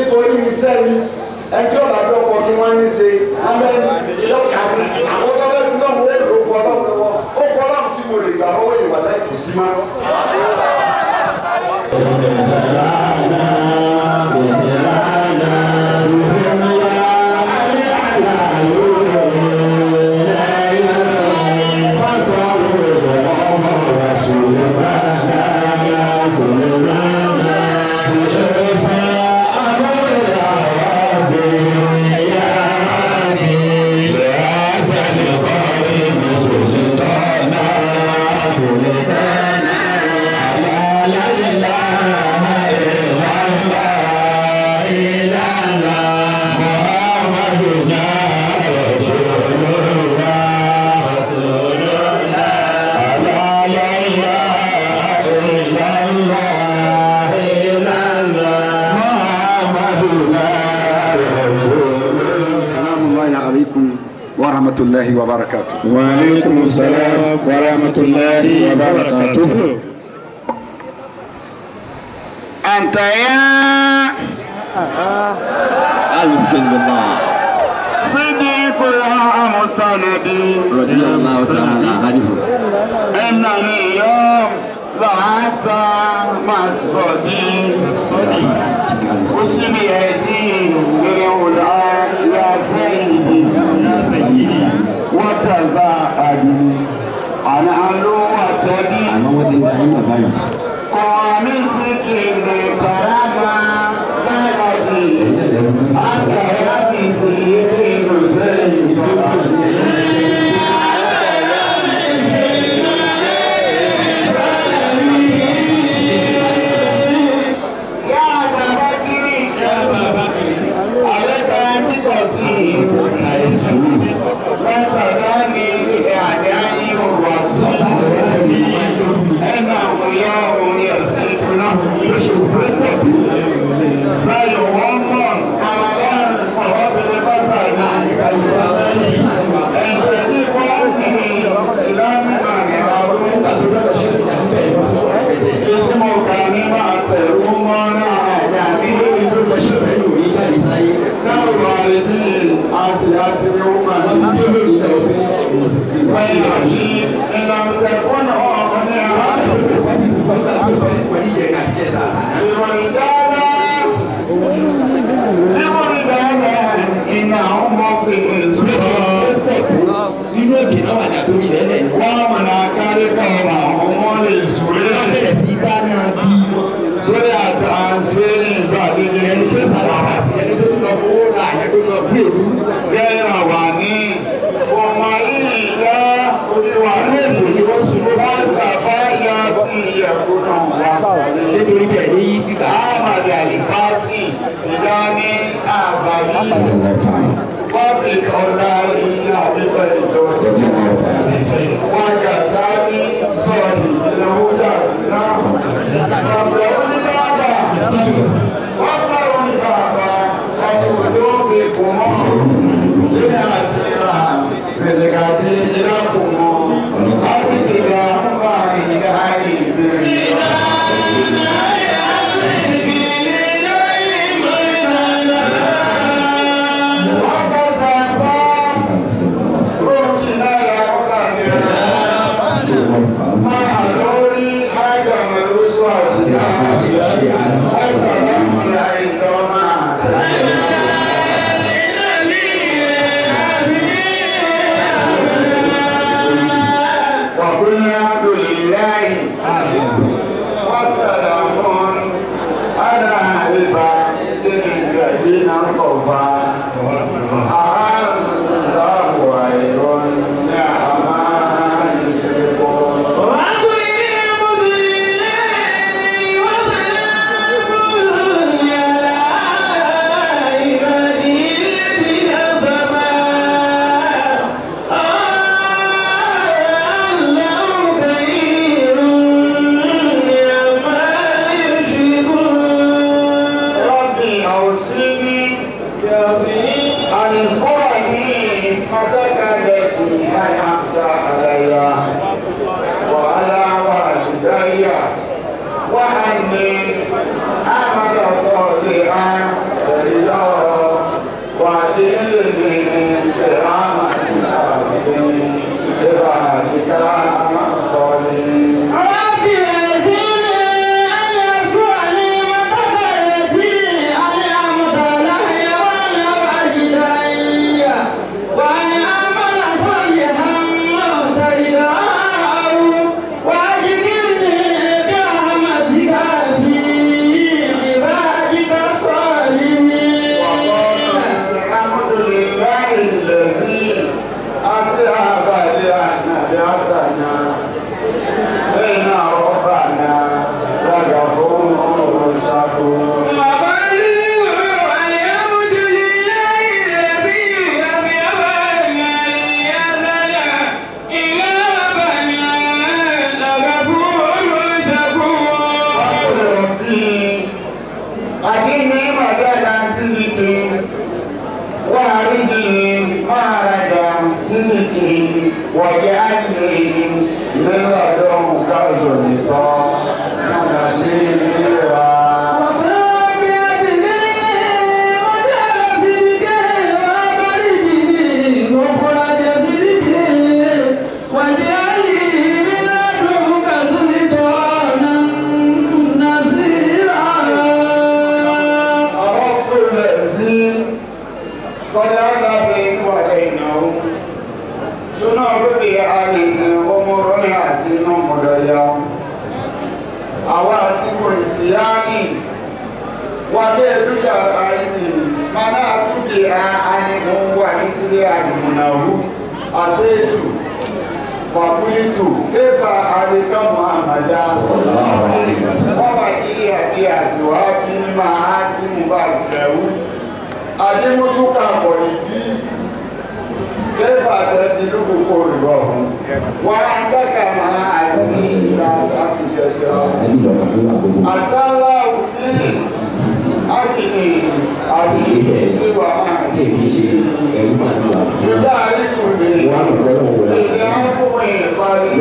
nítorí iṣẹ́ ni ẹjọ́ bàbá ọkọ̀ kí wọ́n ní ṣe lọ́kà àwọn tó bẹ́ẹ̀ sí náà mo lè lò ó kọ́ ọlọ́run lọ́wọ́ ó kọ́ ọlọ́run tí mo lè gbà lọ́wọ́ ìwà láì kù sí máa. الله وبركاته. وعليكم السلام ورحمة الله وبركاته. أنت يا المسكين بالله صديق يا مستندي رضي الله تعالى عنه إنني يوم ذهبت مقصدي خذ بيدي بالعلا يا سيدي وتزاحدني أنا علو وتدي قوامي سكيني كرامة بلدي أنت يا في سيدي نسيد kọ́dá lábẹ́ ìwàlẹ̀ ìnáwó súná lórí àlejò ọmọrọ́ ní àti iná mọ̀dọ̀yà àwọn àsìkò ìsìyáni wàlẹ̀ ìlújà àìní mana àtúndì àìní wà ní sílé àìmọ̀nàwó àṣẹ́jù fàkúlítù kéfà àríkà Muhammadu wọ́n wà ní àti àṣìwá bí máa sí mú bá ṣẹ̀wú adémótúkà pọ̀ ìbí kéfà tẹ́tí lókòókò rọ̀ fún wọ́n á tẹ́kà máa àìní ìlà sàkùjẹsẹ̀ àtàlà òní àkìní àbíyè ìwà máa ti fi ìdá àríkù ní ìdá àkókò ìparí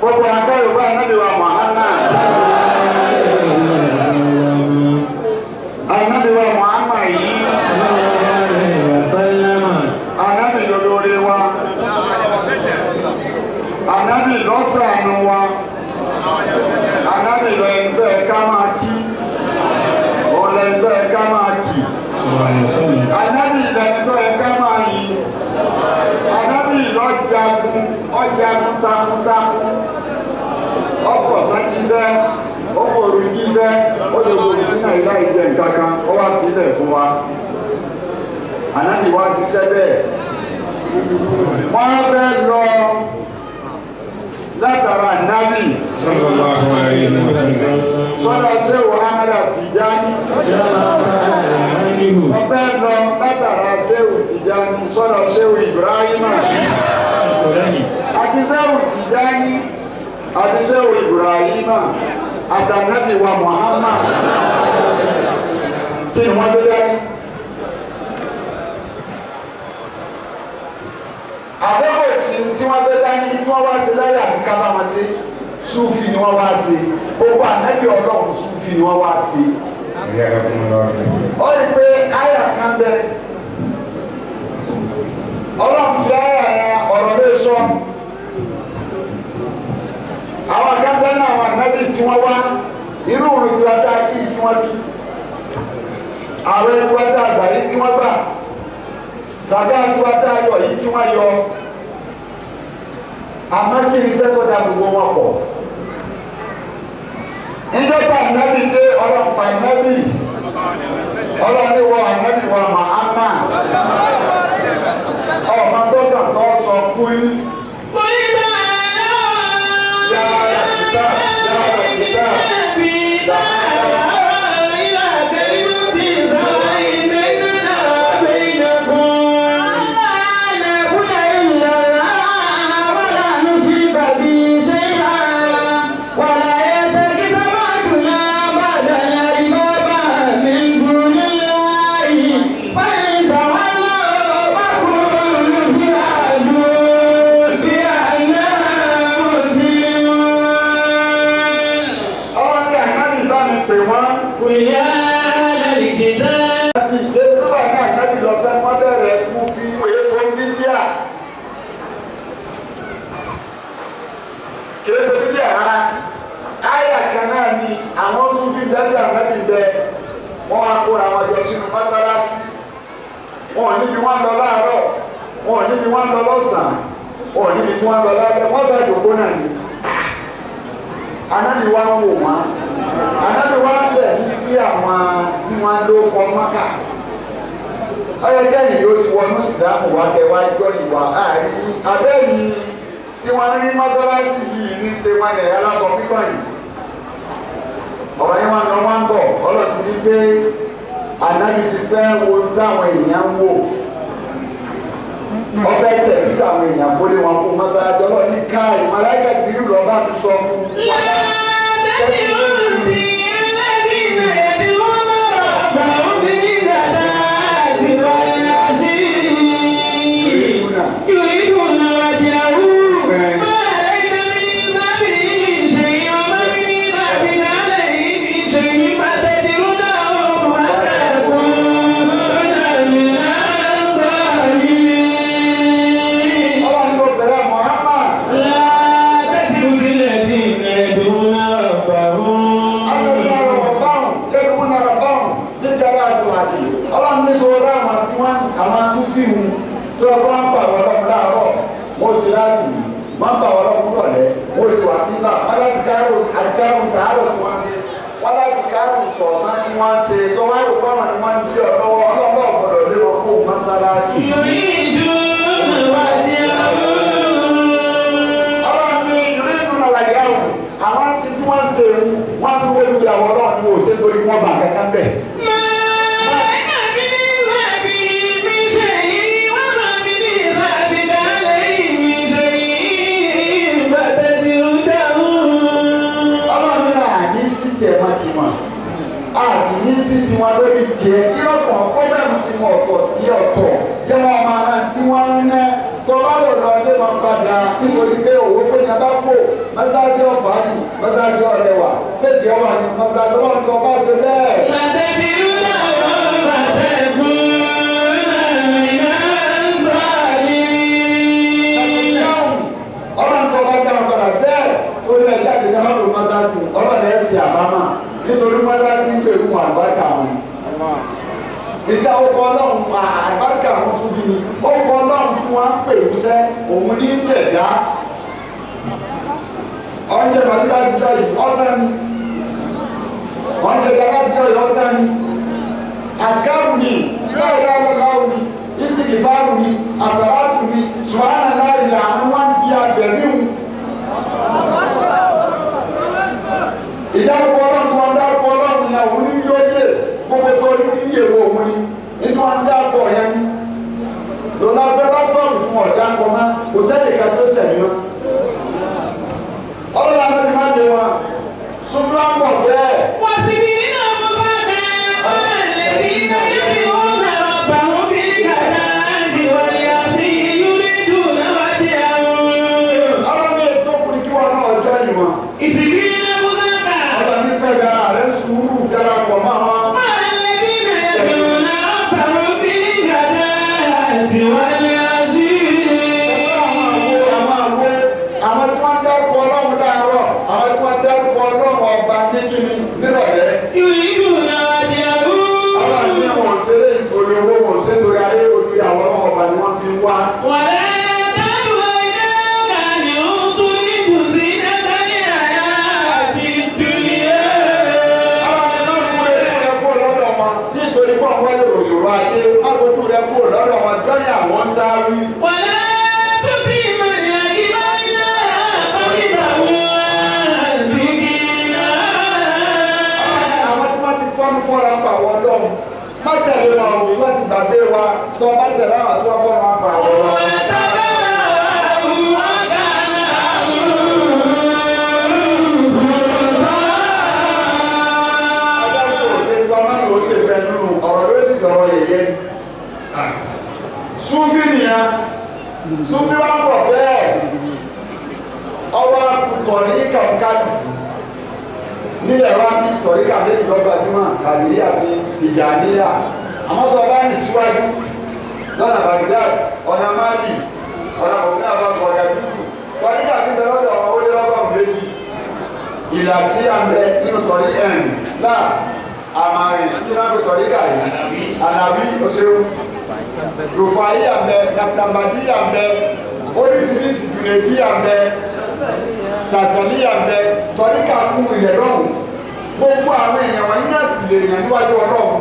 gbogbo akẹ́rùbá anábìwá Muhammad yìí anábì lórí wa anábì lọ́sàánú wa anábì lọ ẹgbẹ́ ká máa kí ọ̀lẹ́ ẹgbẹ́ ká máa kì anábì lẹ́gbẹ́ ká máa yí anábì lọ́jagun ọjagun takuntakun ọkọ̀ sákíṣẹ́ ọkọ̀ òrùjíṣẹ́ ó lè wo ìsínà ìlà ìjẹ nǹkankan ó wá sílẹ̀ fún wa anábì wá ṣiṣẹ́ bẹ́ẹ̀ wọ́n fẹ́ lọ látara nábì sọ́dọ̀ ṣéwò Ahmad Tijani wọ́n fẹ́ lọ látara ṣéwò Tijani sọ́dọ̀ ṣéwò Ibrahima àti ṣéwò Tijani àti ṣéwò Ibrahima àtànábì wa Muhammad kí ni wọ́n gbé dání. àṣẹ́kọ̀ sí tí wọ́n gbé dání tí wọ́n wá sí láyé àti ká bá wọn sí Súfì ni wọ́n wá sí gbogbo ànábì Ọlọ́run Súfì ni wọ́n wá sí. ó rí pé àyà kan bẹ Ọlọ́run fi àyà yẹn ọ̀rọ̀ lè sọ àwọn akẹ́kọ̀ọ́ náà àwọn ànábì tí wọ́n wá irú òrùn tí wọ́n tá kí wọ́n kí àwọn ẹni wọ́n tá àgbà yìí kí wọ́n gbà sàgá tí wọ́n tá ayọ̀ yìí kí wọ́n yọ àmọ́ kí ni sẹ́kọ̀dà gbogbo wọn pọ̀ ìjọba ànábì dé ọlọ́pàá ànábì ọlọ́niwọ̀ ànábì wa Muhammad ọmọ tó kàn tó sọ kúí. Wọ́n á kóra wọn jọ sínú mọ́sálásí wọn ò níbi wọ́n lọ láàárọ̀ wọn ò níbi wọ́n lọ lọ́sàn-án wọn ò níbi tí wọ́n lọ lábẹ́ wọ́n ṣàjòkó náà ni anábì wá ń wò wọ́n anábì wá ń tẹ̀lé sí àwọn tí wọ́n ló kọ́ mọ́kà ọ̀yẹ́kẹ́yìn yóò ti wọnú sílámù wá kẹ́ wá jọ ìwà àárín abẹ́yìn tí wọ́n rí mọ́sálásí yìí ní ṣe wọn lẹ̀ aláṣọ pípọ̀ yìí ọ̀rọ̀ yẹn wọn lọ wọn ń bọ̀ ọlọ́tún ní pé ànábi ti fẹ́ wo táwọn èèyàn ń wò ọfẹ́ tẹ̀ sí táwọn èèyàn kó lé wọn fún mọ́sálásí ọlọ́ọ̀ ní káì màláíkà ìbílú lọ bá mi sọ fún يريدون tó o bá ń pa àwọn ọlọ́run láàárọ̀ wọ́n ṣe láti máa ń pa àwọn ọlọ́run rọ̀lẹ́ wọ́n ṣe wà sí náà wọ́n láti kárò àti kárò tààrọ̀ tí wọ́n ṣe wọ́n láti kárò tọ̀sán tí wọ́n ṣe tó wọ́n rò pọ́nmọ́ ni wọ́n ń di ọ̀dọ́wọ́ ọlọ́run ọ̀gbọ̀dọ̀ lé wọn kó mọ́sálásí. ọlọ́run ní ìrírí ìdúnà wáyé àwọn tí wọ́n ṣe wọ́n tún wọ́n lu ìyàwó ọlọ́run ní òṣèlú torí wọ́n bà kankan bẹ́ẹ̀. a sì ní sí tiwọn lórí tiẹ̀ kí ọkàn ọgbẹ́rún tí wọn ọ̀tọ̀ sí ọ̀tọ̀ jẹ́ wọn máa tí wọ́n ń ná tó bá lò lọ ilé máa padà nítorí pé òwò pé ní abáko mọ́tàṣí ọ̀fà ní mọ́tàṣí ọ̀rẹ́wà péjì ọ̀wà ní mọ́tàṣí ọ̀wà ní ọba ṣe bẹ́ẹ̀. ọlọ́run tó bá dáhùn padà bẹ́ẹ̀ tó ní ẹ̀jẹ̀ àdìgbà máa lò mọ́tàṣí ọlọ́run ẹ̀ sì àbámà nítorí mọ́tà tí ń pèrú àlùbáríkà wọn. ìta ọkọ̀ ọlọ́run àlùbáríkà wọn tún fi ni ọkọ̀ ọlọ́run tí wọ́n ń pèrú sẹ́ òun ní gbẹ̀dá. ọ̀njẹ̀ màdúrà dídá yìí ọ̀tán ni ọ̀njẹ̀ dára dídá yìí ọ̀tán ni àtikáàrù ni láìláì lọ́láwù ni ìsìkìfáàrù ni àsàlátù ni ṣùgbọ́n láìláì àwọn wọn bí abẹ̀míwù. ìdárúkọ ọlọ́run tí wọ́n dárúkọ ọlọ́run ni àwọn oníyóyè gbogbo tó ní kí yèrò òun ni ní tí wọ́n ń dárúkọ yẹn ni lọ́la bẹ́ẹ̀ bá tọ́ọ̀nù tí wọ́n dárúkọ mọ́ kò sẹ́ni ká tó sẹ̀mí mọ́ ọlọ́run àti ẹni máa lé wọn sọ́dún àpọ̀ bẹ́ẹ̀. wọ́n sì bí nínú ọmọ sábẹ́ ọ̀lẹ́ bí náà yóò fi wọ́n náà bá wọn bí kàdá àti wọlé àti ìyúrí dùn náà wá sí àwọn. ọlọ́run ètò kùnì kí wọn náà ọjọ́ yìí wọn. ìsìnkú sẹ́gbẹ̀rẹ̀ rẹ̀ sùúrù darapọ̀ máa wá. àwọn tí wọ́n dárúkọ ọlọ́run dáárọ̀ àwọn tí wọ́n dárúkọ ọlọ́run ọba níkíní nírọ̀lẹ́. àwọn àmì wọn ṣeré nítorí owó wọn ṣe torí ayé ojú àwọn ọlọ́run ọba ni wọ́n fi wá. ayé agbójú rẹ kúrò lọ́dọ̀ wọn jọ́yà wọn sáré. wàlá tó ti mọ̀ ní àdìbò iná àbáyébà wọn dìgì náà. àwọn tí wọ́n ti fọ́nú fọ́ra ń pa àwọn ọlọ́run má tẹ̀lé wọn o tí wọ́n ti gbàgbé wa tí wọ́n bá tẹ̀lé àwọn tí wọ́n fọ́nú wọn pa àwọn ọlọ́run. Súfì nìyẹn Súfì wá pọ̀ bẹ́ẹ̀ ọwọ́ tọ̀rí kàkàdù nílẹ̀ wá ní tọ̀rí kàdéjì lọ́gbàdúmọ̀ kàdìrí àti tìjàníyà àwọn tó bá ní síwájú lọ́nà Baghdad ọ̀nà Mali ọ̀nà òfin àbáṣọ ọ̀gá dúdú tọ̀rí kàdí bẹ lọ́dọ̀ ọmọ ó lé lọ́gọ́rùn méjì ìlà tí a ń bẹ nínú tọ̀rí ẹ̀rìn náà àmàrin kí náà fi tọ̀rí kàdí àlàbí òṣèlú rufai abẹ katabadi abẹ oríṣiríṣi jùlẹbí abẹ tàtàlí abẹ tọ́níkà kún ilẹ̀ lọ́rùn gbogbo àwọn èèyàn wọn ní àti lè yàn níwájú ọlọ́run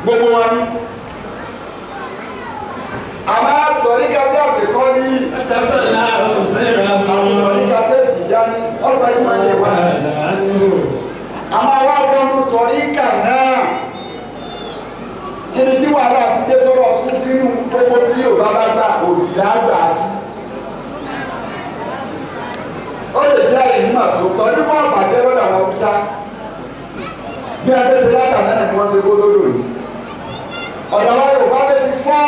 gbogbo wọn ní. àmọ́ tọ́níkà tí àbẹ̀ kọ́ ní àwọn tọ́níkà tí èsì já ní ọgbà yìí máa yẹ wá. àmọ́ àwọn akọ́nu tọ́níkà náà ibi tí wàhálà ti dé sọ́rọ̀ sún sínú gbogbo tí ò bá gbà òbílẹ̀ àgbà sí. ó lè jẹ́ ìmọ̀ tó tọ́jú kọ́ àbàjẹ́ lọ́dọ̀ àwọn Haúsá bí a ṣe ṣe látàná ni wọ́n ṣe kó lódò yìí. ọ̀dọ̀ wa Yorùbá lè ti fọ́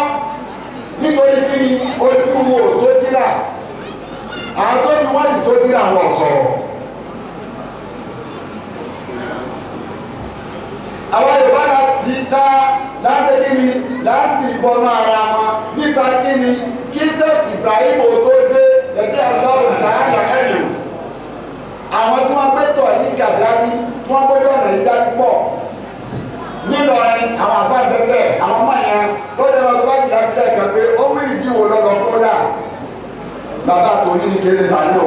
nítorí kí ni ojúkúrú ò tó tíra àwọn tó ní wọ́n ti tó tíra wọn sọ̀rọ̀. àwọn Yorùbá láti dá láti kíni láti bọ́nú ara wọn nípa kíni kí sẹ́ẹ̀tì Ibrahim tó dé lẹ́dí ọlọ́run dáhàlà ẹ̀lú àwọn tí wọ́n pẹ́tọ̀ ní Kàdámì tí wọ́n gbọ́dọ̀ ọ̀nà ìdájú pọ̀ nílọrin àwọn àbáńdẹ́gbẹ́ àwọn ọmọ yẹn lọ́dẹ lọ́sọ bá jìlá lẹ́ẹ̀kan pé ó wíìrì bí wo lọ́lọ́ kódà bàbá tó ní kéde tàní o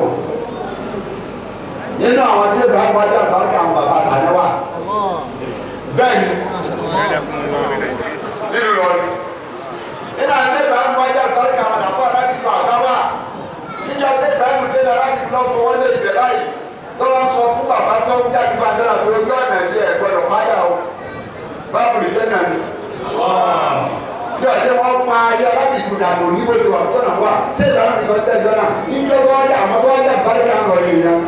nínú àwọn tí ìbá wájú àbáríkà àwọn bàbá tàní wà bẹ́ẹ̀ ni nínú lọ́ọ̀rì nínú àti ìbá wájú àbáríkà àwọn àfọ alábìkọ àgbà wà níbi àti ìbá ìmùdé alábìkọ lọ fún wọn lé ìbẹ̀ báyìí tó wọ́n sọ fún bàbá tó ń jáde bá dára pé ojú ọ̀nà ìdí ẹ̀ gbọ́dọ̀ páyà o báwo lè jẹ́ nàní. Bí ọ̀jẹ̀ wọn pa ayé alábìkú dàgbò ní bó ti wà tó náà wà ṣé ìdáná ti sọ tẹ́lẹ̀ náà níbi tó wájà àwọn tó wájà àbáríkà ń lọ nìyẹn.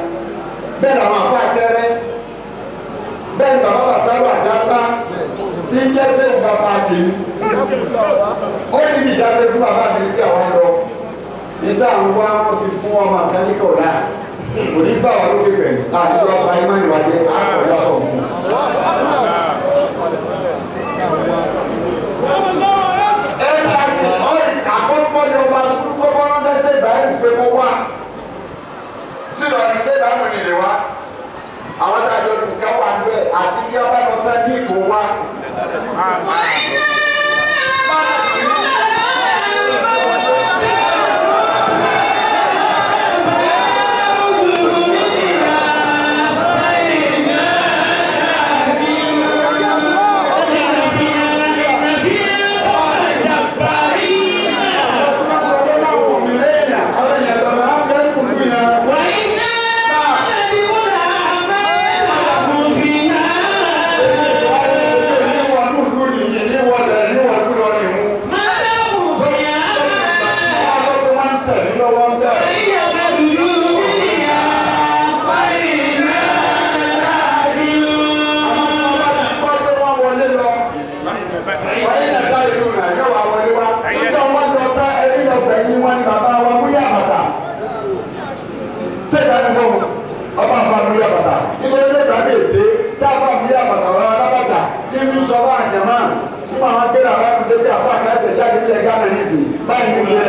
Bẹ́ẹ̀ làwọn afọ àtẹ́rẹ́ bẹ́ẹ̀ ni bàbá bàṣálù àdáńtá tí ń jẹ́ sẹ́yìn bàbá tèmi. Ó ní ìdájọ́ fún bàbá mi bí àwọn lọ. Níta ń wá wọn ti fún ọmọ àkáníkà ọ̀la. Kò ní bá wa lókè pẹ̀lú àdúgbò ọba ìmánì wájú àkọ́jà sọ̀rọ̀ fún un. Ẹni àti ọ̀rìn àkọ́kọ́ ni ọba sùn kọ́kọ́ ránṣẹ́ sí ìbáyìí pé kó wá. Sílọ̀ ní sẹ́dá mọ̀ nílé wa. Àwọn tí a jọ dùn ká wà níbẹ̀ àti kí ọba lọ fẹ́ ní ìkó wa.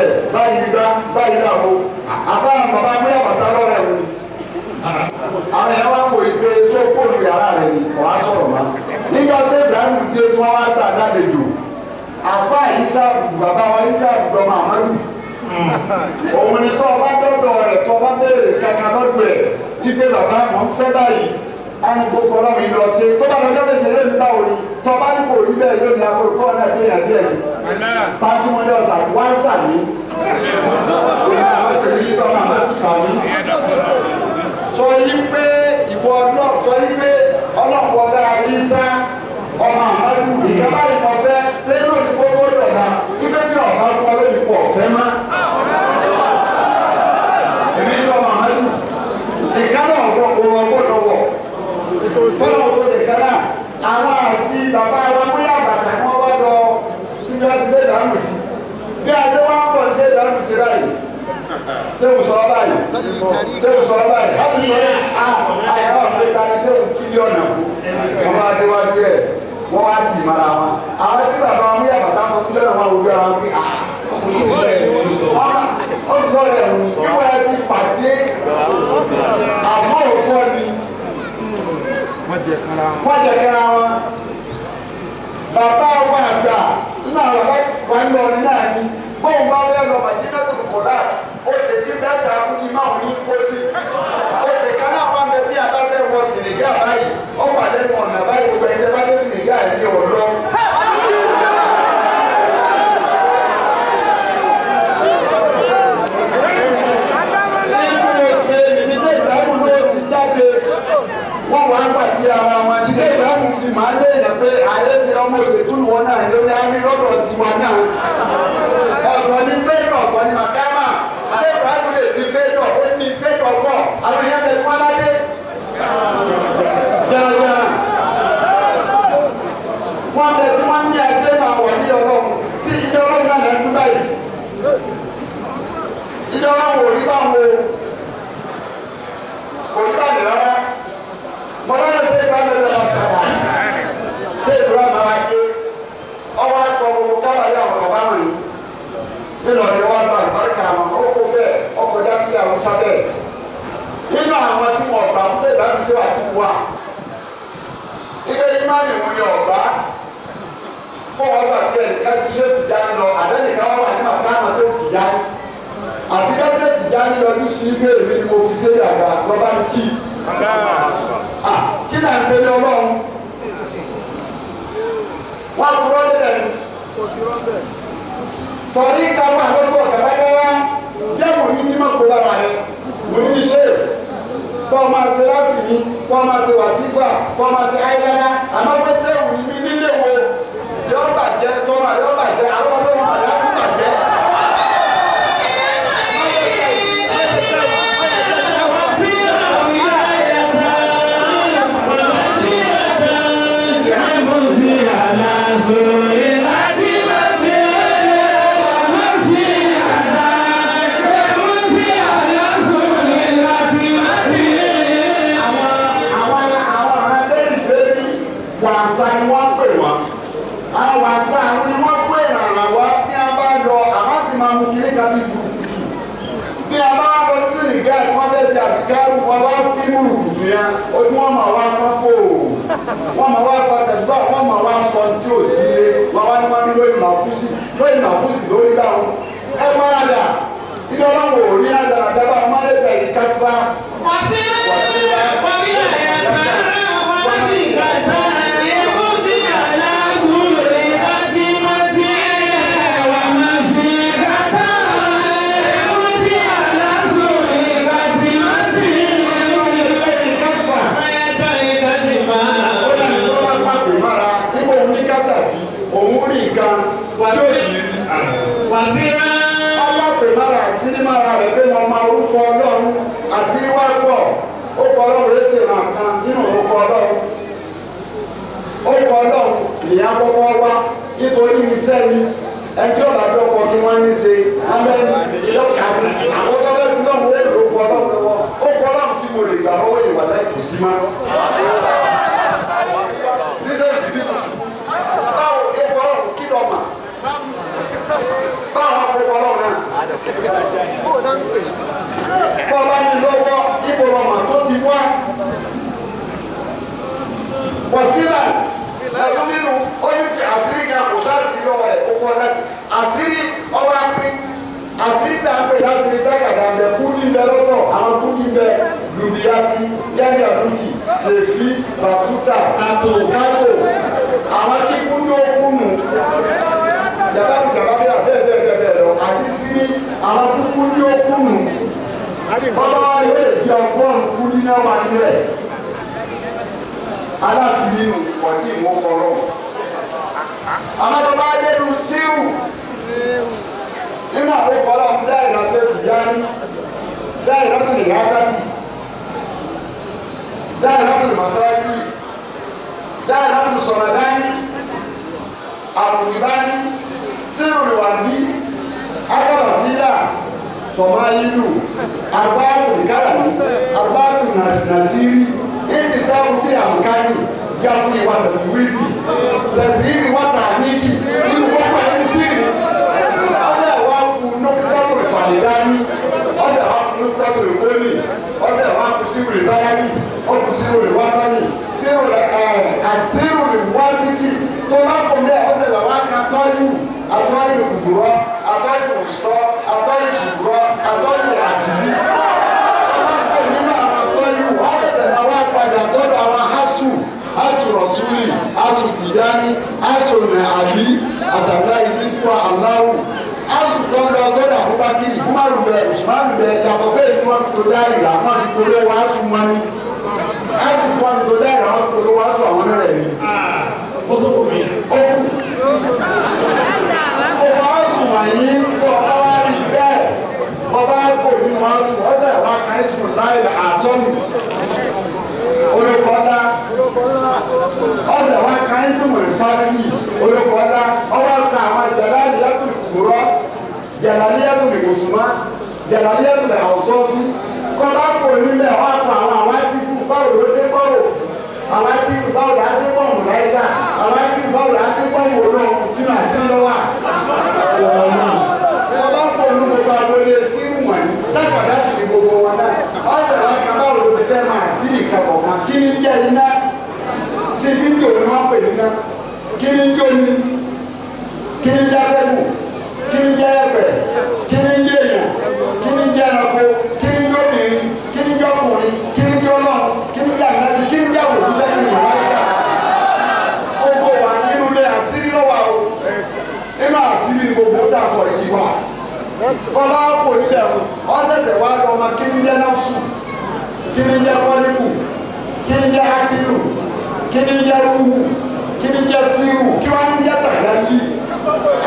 Báyìí náà wo àbá bàbá múlẹ̀ bàtà lọ́rẹ̀ wò àwọn èèyàn wá ń wò ìgbé tó fóònù yàrá rẹ̀ ni kò wá sọ̀rọ̀ ma nígbà tí Ibrahim dé tí wọ́n wá gbà lálejò àfa ìsáàbù bàbá wa ìsáàbù lọ́mọ àmọ́lù òun ni tó ọba dọ́dọ̀ rẹ̀ tó ọba béèrè kankan lọ́dọ̀ ẹ̀ ipe bàbá mọ̀ ń fẹ́ báyìí àwọn gbogbo ọlọ́run yìí lọ sí tó bá lọ́jọ́ méje lé nípa òní tó ọba ní kò rí bẹ́ẹ̀ yóò ní akóró kọ́ náà déyà díẹ̀ ni pàtúmọ̀lé ọ̀sà wá ń sàmì sọ yí pé ìwọ náà sọ yí pé ọlọ́pàá ọ̀dà ìsá ọmọ àmọ́lù ìjọba ìmọ̀fẹ́ ṣé lónìí kókó lọ́la ibi tí ọ̀gá fún ọlọ́dún pọ̀ fẹ́ má. èmi ní ọmọ àmọ́lù ìkánná ọ̀gbọ́n kò wọ́n gbọ́dọ̀ wọ̀ fọlọ́wọ́ tó ṣe kánná àwọn àti bàbá wa bóyá àbàtà ni wọ́n wá lọ síbi láti ṣe ìdáhùn sí bí adé wá ń bọ̀ ṣe ìdáhùn sí báyìí ṣé o sọ báyìí ṣé o sọ báyìí láti sọ yẹn àyàwó àpẹẹrẹ ta ni ṣé o kí ni ọ̀nà fún wọn wá déwájú ẹ̀ wọ́n wá dì mara wọn àwọn tí bàbá wọn yà bàtà sọ fún lẹ́nu wọn òwúrọ̀ wọn pé ó ti sọ rẹ̀ kí wọ́n yà ti pàdé àfọ̀ òótọ́ ni wọ́n jẹ kára wọn bàbá wọn àgbà nínú àwọn bàbá wọn lọ ní náà ni bóun bá wẹ́ lọ Màdínà tó kọ̀ láà ó ṣe kí mẹ́ta fún ní máa ní kó sí ó ṣe ká náà wà mẹ́tí abáfẹ́ wọ Sìnìgá báyìí ó wà lẹ́nu ọ̀nà báyìí gbogbo ẹ̀jẹ̀ bá dé Sìnìgá ẹ̀ ní ọ̀dọ́. wọ́n wá ń pàdé ara wọn iṣẹ́ ìbámu sì máa ń léyìn pé àyè ṣe ọmọ òṣèlú wọn náà lórí àmì lọ́dọ̀ tiwa náà ọ̀tọ̀ ní fẹ́ẹ̀dọ̀ ọ̀tọ̀ ní màkàmà ṣé ìbámu lè ní fẹ́ẹ̀dọ̀ ó ní fẹ́ẹ̀dọ̀ pọ̀ àwọn èèyàn bẹ̀ fún aládé jẹ́rẹ́jẹ́rẹ́ wọ́n bẹ̀ tí wọ́n ní ẹgbẹ́ máa wọ̀ ní ọlọ́run tí ìjọ ọlọ́run náà lẹ́nu báyìí ìjọ ọlọ́run ò rí báwo kò rí báyìí rárá. Mọ̀lá ṣe ìbámu ẹ̀rọ ọ̀sán ṣe ìbúra máa gbé ọwọ́ àtọ̀ gbogbo kábàlì àwọn ọ̀bá wọn yìí nínú ọ̀dẹ̀ wọn bá ìbáríkà àwọn ọkọ̀ bẹ́ẹ̀ ọkọ̀ dá sí àwùsá bẹ́ẹ̀ nínú àwọn tí wọ́n gbà fún ṣe ìbámu ṣe wà tí wà ilé ìmáàmì wọn ni ọ̀gbá fún wọn gbà tẹ̀ kájú ṣé ti dá lọ àdẹ́nìkan yọjú sí ilé mi ni mo fi ṣe àga lọ́ba ní kí. Kí náà ń pè ní ọlọ́run? Wọ́n á kúrọ́ lẹ́lẹ̀ ni. Tọ̀rí káwọn àlọ́tọ̀ ọ̀gàbáyáwá jẹ́wò ní mímọ́ kó lára rẹ̀. Mo ní ṣe kọ́ máa ṣe láti ní, kọ́ máa ṣe wàsífà, kọ́ máa ṣe ayélujára, àmọ́ pé sẹ́wù ní mi nílé wo tí ó bàjẹ́ tọ́mọ àlẹ́ ó bàjẹ́ àlọ́kọ́tọ́ wọn àlẹ́ á tún bàjẹ́. Ojú wọn máa wá kán fò wọn máa wá fatẹ̀gbọ́ wọn máa wá sọ tí ò sí ilé wọn wá ní wọn ní lórí màfúsì lórí dáhùn ẹ máa dà nínú ọlọ́wọ́ òní àdàràdà bá wọn máa lè bẹ̀rẹ̀ káfá. wọ́n sí wọ́n bí àyàtọ̀ wọ́n sì gbàtà ẹ̀kú tí aláṣù lè láti mọ́tì wọ́n máa sì gbàtà ẹ̀kú tí aláṣù lè láti mọ́tì. Òun rí nǹkan tí ó sì rí. Wàsíra. Ọlọ́pẹ̀ mára àṣírí mára rẹ̀ pé mo máa orúkọ Ọlọ́run àṣírí wá pọ̀. Ó kọ Ọlọ́run léṣe ràn kan nínú orúkọ Ọlọ́run. Ó kọ Ọlọ́run nìyá kọ́kọ́ wá nítorí iṣẹ́ ni ẹjọ́ ọ̀làjọ́ kọ kí wọ́n ní ṣe amẹ́rin lọ́kà àwọn tó bẹ́ẹ̀ sí náà wọ́n lè kọ Ọlọ́run lọ́wọ́. Ó kọ Ọlọ́run tí mo lè gbà lọ́wọ́ ìwà láì kò sí má. Tíṣẹ́sì bí báwo epo Ọlọ́run kí lọ mà báwo epo Ọlọ́run náà bọ́lá ní lọ́wọ́ ibo lọ́mà tó ti wá wọ̀sílà ẹ̀fọ́ sínú ọdún tí àṣírí kan kò sáàsì lọ́wọ́ rẹ̀ ó pọ̀ láti àṣírí ọba pín àṣírí tá a pè láti rí tágàdá ń bẹ kúndí ń bẹ lọ́tọ̀ àwọn kúndí ń bẹ dùbíyàtì yẹ́nì àdútì ṣèfì bàtútà kátó àwọn tí kúndí ó kúnnù jàbábí bẹ́ẹ̀ lọ àdísí ní àwọn tí kúndí ó kúnnù bọ́lá ilé ìdí ọgbọ́n kúndí náà wà nílẹ̀ aláṣìírí nù pọ̀jì ìmọ̀kọ̀rọ̀ àwọn tó bá dé lu síwù nínú àwọn ìkọlọ́ ń dá ìrántí Tìjání dá ìrántí ìrántí dá ìrántí ìmọ̀tọ́jú dá ìrántí sọ̀rọ̀ dání àbùtìbání sírù ìwàdí akábàtílà tọ̀máyílù àgbáàtù ìkálàmí àgbáàtù nàzírí ètì sáfù bí àmùkáyù jáfù ìwà tẹ̀síwìrì tẹ̀síwìrì wátà nídìí nínú gbogbo ẹ̀yìn sírì ọdẹ wa kú nọ́kítàtò ìfàlẹ̀dání ọdẹ wa kú nọ́kítàtò ìkólì ọdẹ wa kú sírù ìbáyání ọkù sírù ìwátání sírù àsírù ìwásíkì tó bá kọ bẹ́ẹ̀ ọdẹ wa ká tọ́jú àtọ́jú ìgbùrọ̀ àtọ́jú ìṣtọ́ àtọ́jú ìṣùgbọ́ àtọ́jú àṣìbí asu rasuli asu Tijani asu ali asabila isisiwa Allahu asu tọ́lọ sọ́dọ̀ Abubakiri Umaru bẹ Usmanu bẹ yàtọ̀ fẹ́ẹ̀ tí wọ́n fi tó dá ìlà wọ́n fi polówó wa asu mani asu tí wọ́n fi tó dá ìlà wọ́n fi polówó asu àwọn náà ni. Ó kù ọba asu wọ̀nyí tó ọba wa rí bẹ́ẹ̀ ọba kò ní wọn asu ọjà ìwà kan sùn láì àtọ́nù olùkọ́lá ọ̀sẹ̀ wa kan ní sùnmù ìfọ́nì olùkọ́lá ọwọ́ kan àwọn jàlálíyàtò ìkúrọ́ jàlálíyàtò ìkòsùmá jàlálíyàtò ìhàwùsọ́fí kọ́lá kò nílẹ̀ wọ́n á kọ́ àwọn àtìfù báwo ló ṣe bọ́wọ́ àwọn àtìfù báwo ló ṣe bọ́wọ́ láìka àwọn àtìfù báwo ló ṣe bọ́wọ́ náà nínú àṣẹ lọ́wọ́ kọ́lá kò ní gbogbo àgbọ̀lẹ̀ sínú wọn tákàdá ti di gbogbo wọn náà ọ̀sẹ̀ wa kan báwo ló ṣe fẹ́ máa sí ìkàkọ̀ kan kí ni jẹ́ iná tí kí ni òun wá pè níná kí ni jẹ́ omi kí ni jẹ́ atẹ́gùn kí ni jẹ́ ẹ̀pẹ̀ kí ni jẹ́ èèyàn kí ni jẹ́ ẹranko kí bọ́lá kò nílẹ̀ ọ́ tẹ̀tẹ̀ wá lọ ọmọ kí ni jẹ́ náfṣù kí ni jẹ́ kọ́líkù kí ni jẹ́ ákìlù kí ni jẹ́ rúhù kí ni jẹ́ síhù kí wọ́n ní jẹ́ tàgálì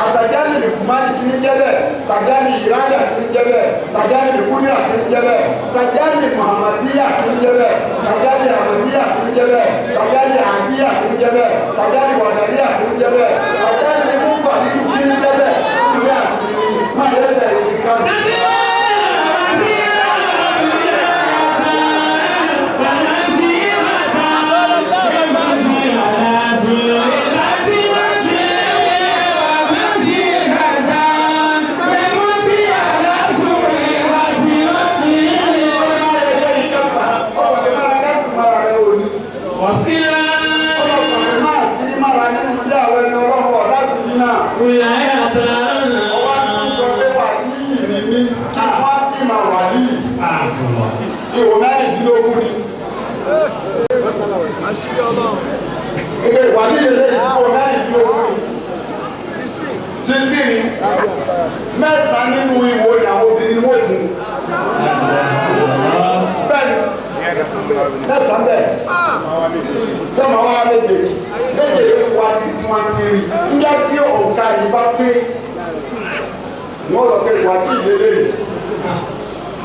àtàgálì ní kùmánì kí ni jẹ́ bẹ́ẹ̀ tàgálì ìrádà kí ni jẹ́ bẹ́ẹ̀ tàgálì ní kúnìyà kí ni jẹ́ bẹ́ẹ̀ tàgálì muhammadiya kí ni jẹ́ bẹ́ẹ̀ tàgálì ahmadiyya kí ni jẹ́ bẹ́ẹ̀ tàgálì ahmadiyya kí ni jẹ́ bẹ́ẹ̀ tàgálì wàdàlíyà kí ni jẹ́ bẹ́ẹ̀ tàgálì ní mufa nínú kí ni jẹ́ bẹ́ẹ̀ ìwé àti máa yẹ bẹ́ẹ̀ ìkan. Mẹ́sàn-án nínú ìwò ìyàwó obìnrin wò sí. Bẹ́ẹ̀ni, mẹ́sàn-án bẹ́ẹ̀. Tọ́mọ wa méjèèjì, méjèèjì wà ní tí wọ́n ti rí. Níjọ́ tí òǹkà yìí bá pé, wọ́n lọ pé wà ní ìlélẹ́ yìí.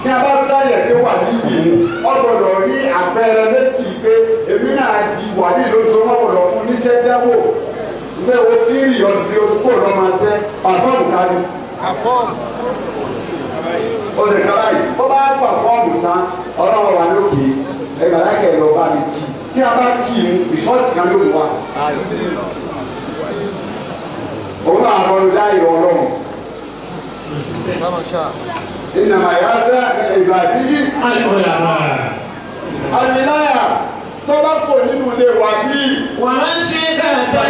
Tí a bá sáyẹ̀ pé wà ní ìlú, wọ́n gbọ́dọ̀ rí àpẹẹrẹ méjì pé èmi náà di wà ní ìlú tó wọ́n gbọ́dọ̀ fún níṣẹ́ dẹ́wò. Pé o ti rí ọdún bí o ti kó lọ́ máa ṣe pàfọ́ọ̀mù kárí. O ṣe kára yìí, ó bá pàfọ́ọ̀mù tán, ọlọ́wọ́ wà lókè, ẹgbàá lákẹ́ lọ bá mi kí. Tí a bá kí i, ìṣọ́ọ̀tì kan ló wà. Òun náà kọlu dáyé ọlọ́run. Ìnàmà yà sẹ́ ìgbà bíyì. Àlùmíláyà tó bá kò nínú ilé wa bí. Wọ́n ń ṣe dáadáa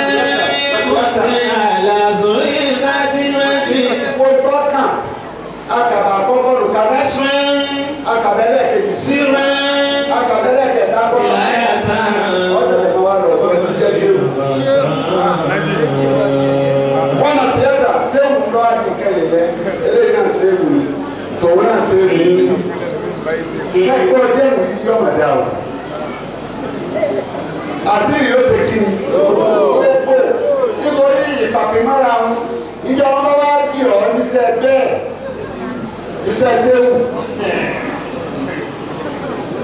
àlàzórí láti máa ṣe. Mo tọ́kàn akàbà kọ́kọ́ lù kásá. Akàbẹ́lẹ̀ kejì sí. Akàbẹ́lẹ̀ kẹta kọ́kọ́. Ọ̀dọ̀ ẹ̀ máa wà lọ ọ̀dọ̀ tó jẹ́ sí ewu. Wọ́n náà ṣe ẹ̀ta séwù lọ́wọ́ àdìkẹ́lẹ̀ rẹ̀ eléyìí náà ṣe ewu ni tòun náà ṣe ewu ni. Ẹ̀kọ́ jẹ́mu yọ̀mọ̀ dá o. Àṣírí yóò ṣe kí ni? Nítorí ìpàpè mára wọn, ìjọ wọn bá wá bí ọ níṣẹ́ bẹ́ẹ̀, iṣẹ́ séwù.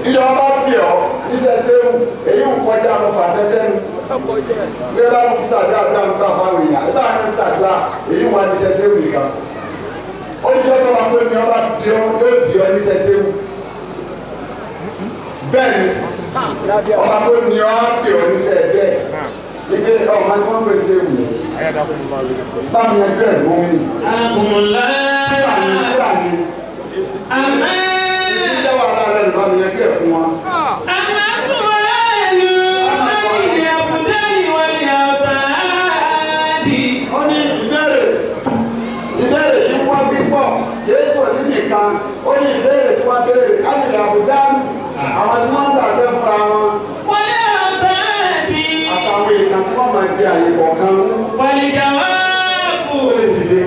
Ìjọ wọn bá bí ọ níṣẹ́ séwù, èyí ń kọjá lọ fàṣẹ sẹ́nu. Bí ẹ bá ń ṣàdúrà bí wọn bá fáwọn èèyàn, ẹ bá ń ṣàdúrà, èyí wà níṣẹ́ séwù nìkan. Ó ní ọjọ́ wa tó ní ọba bí ọ yóò bí ọ níṣẹ́ séwù. Bẹ́ẹ̀ni, ọba tó ní ọ bí ọ níṣẹ́ bẹ́ẹ̀. Ibi ọmọ tí wọ́n pèsè wù. Bámi ẹgbẹ́ ẹ̀ mọ́ mi. Àkùnmọ̀lá. Àmẹ́. Ìdílé wa ara rẹ̀ bámi ẹgbẹ́ ẹ̀ fún wa. Àmẹ́ sùnwọ̀n ẹ̀lú. Àmẹ́ ìdí àbúdá ìwà ìyàbá dì. Ó ní ìbéèrè yìí wọ́n bí pọ̀. Jésù ní nìkan. Ó ní ìbéèrè tí wọ́n béèrè. Á ní àbúdá àwọn tí wọ́n ń gbàṣẹ́ fúnra wọn. Wọ́n yóò bá bí. Àtàwọn èèyàn tí wọ́n máa di àyè kọ̀ọ̀kan. Wàlìjà wá kù. Ó lè sì dé.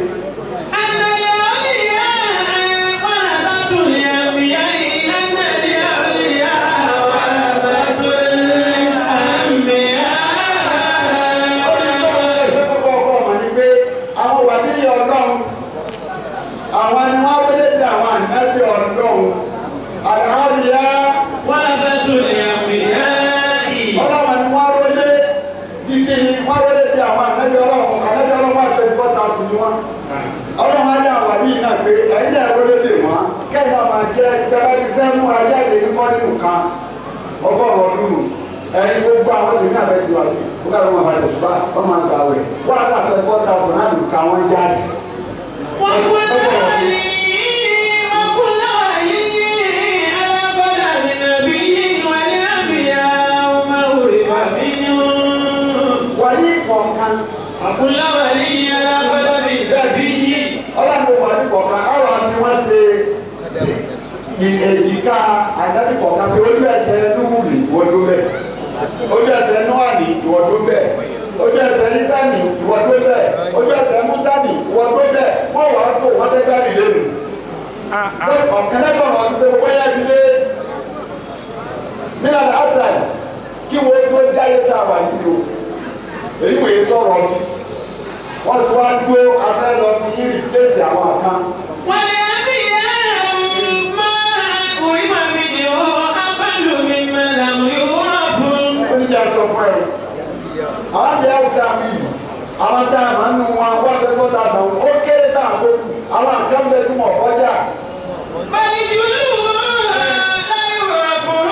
Àwọn ni wọ́n wọlé dé àwọn ànábì Ọlọ́run. Àlàáfíà. Wọ́n fẹ́ tó lè àmì yáàyè. Ọlọ́run ni wọ́n wọlé dídí wọ́n wọlé dé àwọn ànábì Ọlọ́run. Ànábì Ọlọ́run wà 24,000 ni wọ́n. Ọlọ́run á ní àwọn àbíyí náà pé ẹ̀yin náà wọlé dé wọ́n. Kẹ́yìn náà máa jẹ́ ìjọba ti fẹ́ mú ajáde ní kọ́nínù kan ọgọ́rùn-ún ọdún nù. Ẹ̀yin gbogbo àwọn ìlú náà fẹ́ ju àbí. Ó ká ló máa bàjẹ́ ṣùgbọ́n wọ́n máa gbà wẹ̀. Wọ́n á dà 24,000 náà lù ká wọ́n jáde. Èjìká àjáde kọ̀ọ̀kan pé ojú ẹsẹ̀ Núhùrì ìwọ́dún bẹ́ẹ̀, ojú ẹsẹ̀ Nóàní ìwọ́dún bẹ́ẹ̀, ojú ẹsẹ̀ Ísánì ìwọ́dún bẹ́ẹ̀, ojú ẹsẹ̀ Músánì ìwọ́dún bẹ́ẹ̀, wọ́n wà á tó wọ́n tẹ́ gbá ìlé nù. ọ̀kan lẹ́gbọ̀n ọdún tó wáyé ilé ní àlàáfíà kí wọ́n tó jáde tá a wà yìí o èyí wòye sọ̀rọ̀ ni wọ́n ti wá dúró afẹ́ lọ fi yín rìpléṣì àwọn àkàn. wọ́n lè bí ẹ̀rù máa orí máa fi di ọ́ abálò mi mẹ́lẹ̀mú yóò rà fún. ó ní kí a sọ fún ẹ àwọn àti ẹ̀wù tá a mi àwọn tá a máa ń nu wọn wọ́n fẹ́ gbọ́dọ̀ àtàwọn ó kéré sáà tó àwọn àkàn bẹ tí wọ́n kọjá. báyìí jùlọ láyé wà fún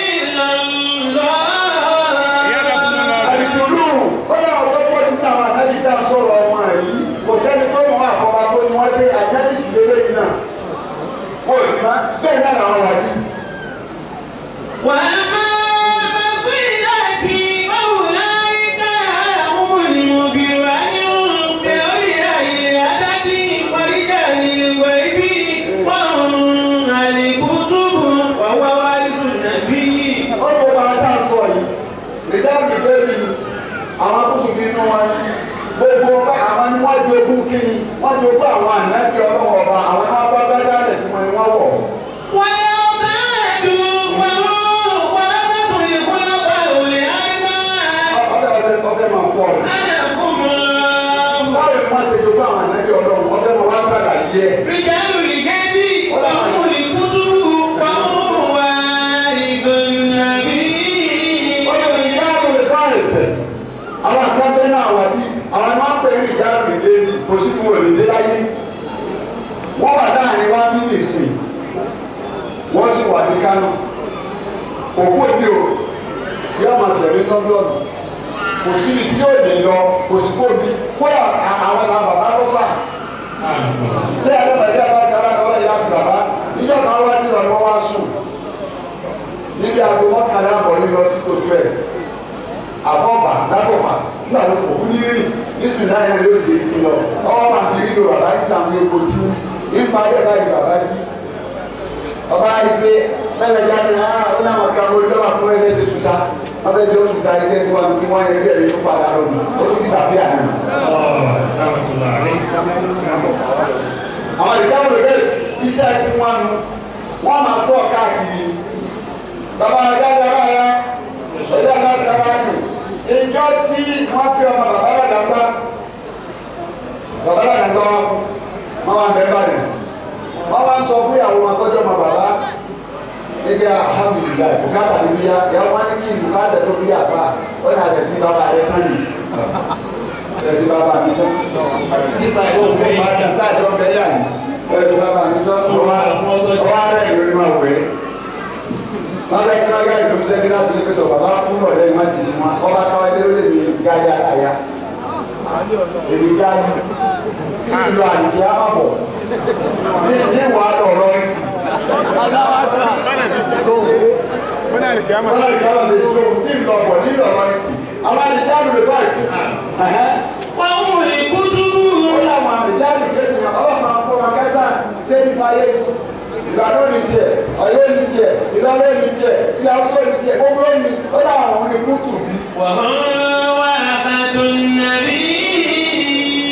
ìlànà. àdìjọ́lù ó ní àwọn tó pọ̀ jù táwọn ànábì tá a sọ̀rọ̀ ọmọ rẹ̀ yìí kò sẹ́ni tó mọ̀ àfọwọ́ tó ní wọ́n dé ànábì sì lélẹ̀ yìí náà wọ́n sì máa bẹ́ẹ̀ náà làwọn wà ní. wà á máa sún ìdájí báwo láyé ká àwọn olùmọ̀bí wà ní ọ̀pẹ orí àyè àdájí ìparíjà ìwé ibi wọ́n àlékún túbú wàwá wáyé sùn nàbí. ó ní wọ́n máa dá sọ yìí ìdáàbò bẹ́ẹ̀ni àwọn akókò bínú wọn gbogbo ọba àwọn ni wọ́n jogún kíni wọ́n jogún àwọn ànábì ọlọ́wọ́ ọba àwọn abábájá rẹ̀ tí wọ́n wọ̀. wọ́n yọ ọ̀gá ẹ̀dùn wọ́n lábàtò ìkúnlọ́gbà òlè àìmọ́. ọfẹ máa fọ ọ. báwo ni wọ́n ṣe jogún àwọn ànábì ọlọ́wọ́ ọfẹ máa wá sára yẹ. rìjálù rìgẹ́bí wọ́n mú ní kútúrú wọ́n mú wá ìgbọ̀nàbí. àwọn àgbẹ̀ náà wà bí àwọn máa ń pè ní ìdáàbò ìdébi kò sí fún òrìdé láyé wọ́n wà láàrin wá bí nìsín wọ́n sì wà ní Kánò òkú èmi o yóò máa sẹ̀rí lọ́dọ̀ọ̀nù kò sí ní tí ó lè lọ kò sí kó bí kódà àwọn bàbá ló fà ṣé àdébàdé alágbára lọ́wọ́ ìyá fi bàbá níjọ́ kan wá sí ọ̀nà wá sùn níbi aago mọ́kànlá àbọ̀ ní lọ sí tó 12 àfọ̀fà látọ̀fà nígbà tó kò kú ní rìn nísìnyí náà yẹn ló sì lè ti lọ ọwọ́ máa fi ríro bàbá yìí sàmì epo tí nípa ẹ̀ka yìí bàbá yìí ọba yìí pé fẹ́lẹ̀ jáde náà ó náà máa ka orí lọ́wọ́ fún ẹgbẹ́ ṣe tuta wọ́n fẹ́ ṣe oṣù ta iṣẹ́ tí wọ́n fi wọ́n yẹ bí ẹ̀rí tó padà lọ́nà ó tún sàbíà náà. àwọn ìdáhùn rẹ̀ iṣẹ́ tí wọ́n nu wọ́n máa tọ́ káàkiri bàbá ajáde ara ya ẹ̀dá láti ara nù ìjọ tí wọ́n fi ọmọ bàbá ládàgbà wọn fún wọn wà bẹ́ẹ̀ báyìí wọ́n wá ń sọ fún ìyàwó wọn tọ́jú ọmọ bàbá níbi alhamdulilayi bùkátà níbi ya ìyàwó wọn ní kí bùkátà tó bí àbá ó ní àtẹ̀sí bàbá rẹ̀ kán yìí àtẹ̀sí bàbá mi tó nípa ìwọ òfin bá dà tá àjọ bẹ́ẹ̀ yà ní àtẹ̀sí bàbá mi tó ọwọ́ rẹ̀ ìrírí máa wẹ̀ wọ́n fẹ́ kí wọ́n yá ìlú sẹ́ni láti ní pẹ̀tọ̀ bàbá kúrò lẹ́yìn má jìsì wọn ọba káwá dé lórí mi gáyà àyà èmi gáyà kí ìlú àdìgí á má bọ̀ ní ìwà lọ̀rọ̀ ẹ̀tì. wọ́n àdìgí á má bọ̀ tí ìlú ọ̀pọ̀ ní lọ̀rọ̀ ẹ̀tì àwọn àdìgí á lè bá ìlú. wọ́n mú ní kútúrú. ó láwọn àdìgí á lè gbé ìlú ọlọ́pàá fún wa kẹta ṣé nípa ayé ìgbàdo ní tiẹ̀ ọ̀yẹ́ ní tiẹ̀ ìlọ́lẹ́ ní tiẹ̀ ìyàwó ní tiẹ̀ gbogbo ní ó láwọn ọmọ ní kútù bí. wọ́n wá àbàdàn nàbí.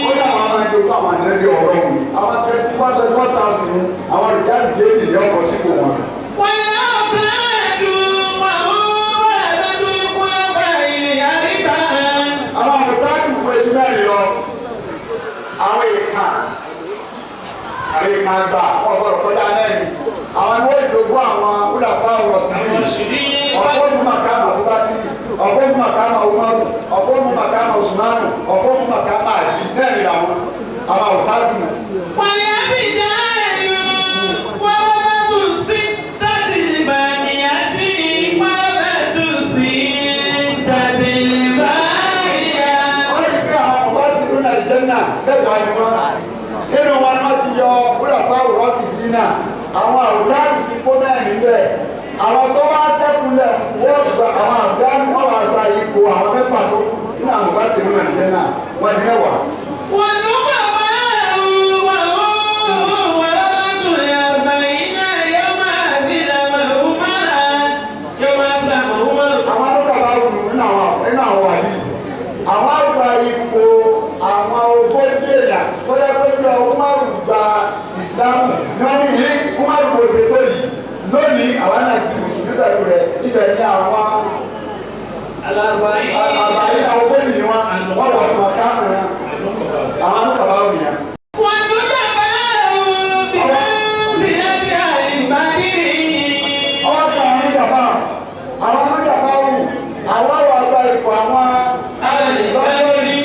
ó láwọn ọmọ ẹgbẹ́ fún àwọn àdìgí ọ̀rọ̀ mi àwọn 21,000 àwọn ìdáàbò déèdì ní ọkọ̀ sípò wọn. wọ́n yà á bẹ́ẹ̀dù wọ́n wá àbàdàn ikú ọba ilé àríkà. àwọn àbùtáàkì pé ju mẹ́rin lọ àwọn ìka gbà ọgbọ́n kọjá mẹ́rin àwọn ni wọ́n ìdógún àwọn wúlàfà ọ̀rọ̀ sí ní ọgbọ́n màkàmà Abubakar ọgbọ́n màkàmà Umaru ọgbọ́n màkàmà Usmanu ọgbọ́n màkàmà àdì mẹ́rin làwọn àwọn àbùtáàkì. wọ́n yà bí dáàlú wọ́n bá tún sí tàtí ìbànúyà tí wọ́n bá tún sí tàtí ìbànúyà. wọ́n ti fi àwọn ọ̀bá sí lónà ìjẹ́nà lẹ́gbàá ni wọ́n nínú wọn ni wọ́n ti yọ wúlàfà ọ̀rọ̀ sí dínà àwọn àwùjáde ti kó mẹ́rin bẹ́ẹ̀ àwọn tó wá sẹ́kùnlẹ̀ wọ́n gba àwọn àgbáyé wọ́n wá gba ipò àwọn mẹ́fà tó nínú àwọn ọ̀bá sí lónà ìjẹ́nà wọ́n ti mẹ́wàá. wọ́n ló bá wà wọ́n tún yà báyìí náà yọ máa sí làwọn òmàrà yọ máa sí làwọn òmàrà. àwọn alókàlà òòlù nínú àwọn wàlí àwọn àgbà ipò àwọn ogójì èèyàn tó yẹ pé bí ọmọ márùn gba ìsìlámù ní wọ́n ní yí wọ́n máa gbòòrò ṣètò yìí lónìí àwọn náà ti mùsùlùmí pẹ̀lú rẹ̀ ibẹ̀ ní àwọn àlàbáyé àwọn bẹ́ẹ̀ni ni wọ́n wọ̀ ọ̀nà káàmù àwọn àlùkàbá òmìnira. àwọn mọ́jàpá wù àwọn àwọn àgbà ipò àwọn alẹ́lẹ́lọ́lọ́rí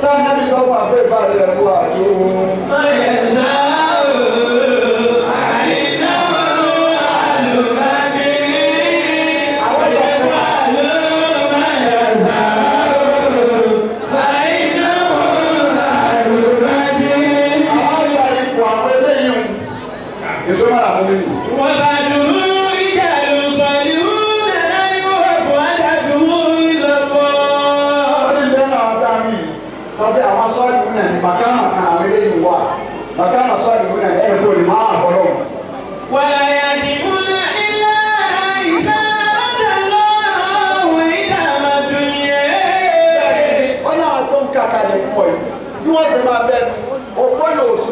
táwọn ẹbí sọ́kùn àfẹ́ ìbáraẹ̀ rẹ̀ wà lóhun.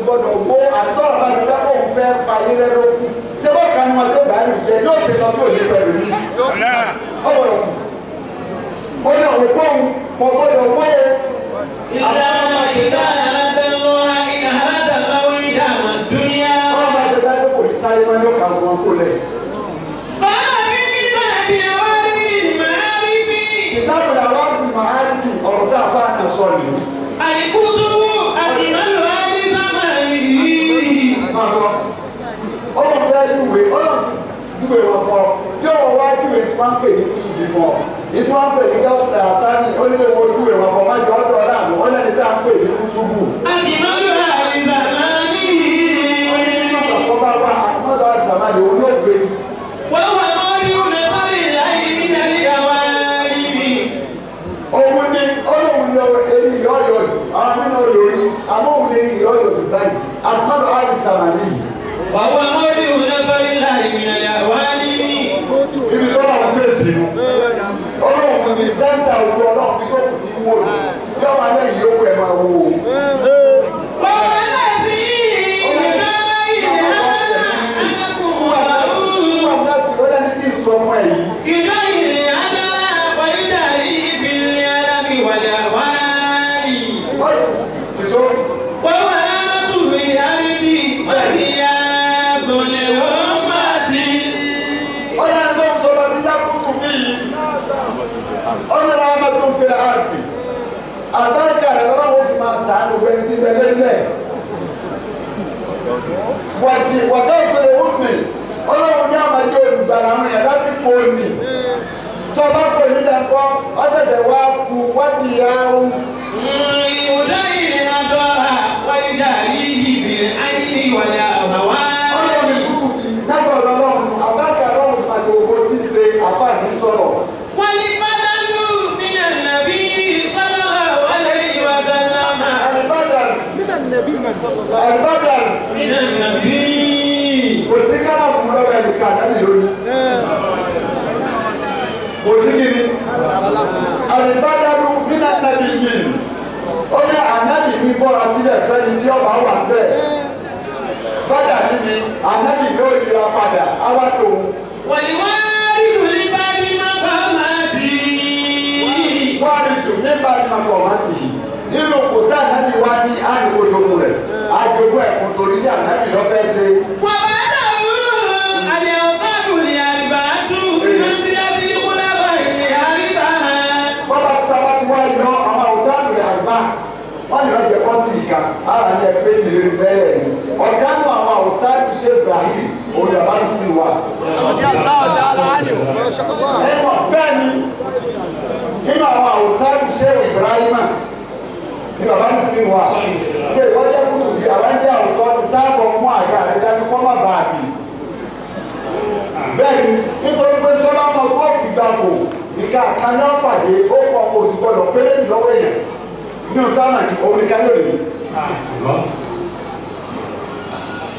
Gbọ́dọ̀ gbó àtọ́rọ̀ bá ṣe dápọ̀ òun fẹ́ payé rẹ lókun ṣé bọ́ kan ní wọn ṣe bàálù jẹ yóò ṣe lọ sí òní pẹ̀lú ní ọgbọ̀dọ̀ kù ó ní òun kó òun kò gbọ́dọ̀ gbó ìlà àbẹ̀lọ́ ìhàdàláwọ̀ ìdààmú dúníà. wọ́n bá ṣe dápọ̀ kò ní sáré máa yóò kà wọ́n kó lẹ̀. kìtàbù làwọn ti máa ń fi ọ̀rọ̀ tá a fà náà sọ nìyí. àìkútùbù àdìmọ́lù ọlọ́run fẹ́ dùwé ọlọ́run dùwé wọn fọ yóò wọ́n wá dùwé tí wọ́n ń pè ní kùtùbí fún ọ ètí wọ́n ń pè ní gọ́sùlẹ̀ àsáni ó nílé wọn dùwé wọn fọ má jọ ọdún ọ̀la àmì wọ́n lẹ́ni tá à ń pè ní kùtùbù. àdìmọ́lù àìsàmánì. ó ní nínú ọ̀tọ̀ bá wà àdìmọ́lù àìsàmánì òun yóò gbé. wọ́n wà mọ́rí ọ̀nà sọ́rí láì nílẹ̀ ìyàwó àìrí. òun ni ọlọ́run lọ eré ìyọ́yọ̀ àwọn nínú olórí àmọ́ òun ní ìyọ́yọ̀ báyìí àdìmọ́lù àìsàmánì. wàhùn àmọ́rí ọ̀nà sọ́rí láì nílẹ̀ ìyàwó àìrí. ibi tó náà ṣe é sí i ọlọ́run kò ní sẹ́ńtà òkú ọlọ́run bí tó kù ti wó ni yóò máa lẹ́yìn yóò ẹ̀ máa wó o. bàbá náà sí ìlú sọ fún ẹ yìí. ìlú ilẹ̀ adá wàyúdà yìí fi lé alámi wàlẹ̀ wáyé. wọ́n wà lámàtú mi àríbí wàdíyà gbọ̀lẹ̀ wọ́n má ti. ó yà ń tó ń sọ̀rọ̀ ní jákùtù bí yìí. ó ní lámàtú fi àríbí. àbáríkà rẹ̀ lọ́wọ́ wọ́n fi máa sàánù pé ti bẹ̀rẹ̀ lẹ̀. wàdá ìṣẹ̀lẹ̀ wọ́n mi. ọlọ́run ní àmàjẹ́ olùgbàlà àwọn èèyàn lásìkò òní tó bá kò ní dàpọ̀ ọ̀tẹ̀tẹ̀ wá kú wádìí ahùn. ìwúdá yìí ni adọ́ ha wáyúdà yìí fi àyíní wàlẹ̀ àbáwá. ọlọ́run ní kútù dájọ́ ọlọ́run àbákà ọlọ́run ti máa ṣe owó tí ń ṣe àfáàní sọ̀rọ̀. wálé bàdánù nínú nàbí sọ́lá wálé ìwà dálámà. àlùbádàn nínú nàbí. kò sí kánà fún lọ́wọ́ ẹnìkan àdáni lónìí. kò sí kiri. àlùbádàn nínú nàbí yìí ó ní ànábì ní bọ́ra sílẹ̀ fẹ́ni tí ọba wà bẹ́ẹ̀. bàdà níbi ànábì yóò yíra padà áwá tòun. wàlíwárí lórí bá ní mákàmáàtì. wárísù nípa mákàmáàtì nínú kòtà ànábì wá ní àdìgbòdòmù rẹ̀ àjogún ẹ̀fọn torí sí ànábì lọ́fẹ́ ṣe. wà bá dàrú àlẹ́ ọ̀gáàdùn ní àlìbàtú lọ́sílẹ̀ kúlábà ìní àríbá. bọ́lá tó bá ti wá yọ àwọn àwùjọ àgbẹ̀ àgbà wọ́n lè lọ́jọ́ kọ́ńtì ìka ara ní ẹgbẹ́ ti rí bẹ́ẹ̀ ni ọ̀gá náà àwọn àwùjọ àgbẹ̀ Ibrahim olùyàbá ti sì wà. ẹ̀wọ̀n bẹ́ẹ̀ ni nínú àwọn àwùjọ àgbẹ̀ Ibrahim ní bàbá mi ti wà pé wọ́n jẹ́ kúrò bí àwọn jẹ́ àwùjọ táàbọ̀ mú àgbà rẹ̀ dájú kọ́ má bàa bì. bẹ́ẹ̀ ni nítorí pé tó bá mọ kóòfù gbàgbó ìka àkànná pàdé ó kọ́ ọmọ òsì gbọ́dọ̀ péré ìlọ́wọ́ èèyàn ní ọ̀sán àti omi kan lórí mi.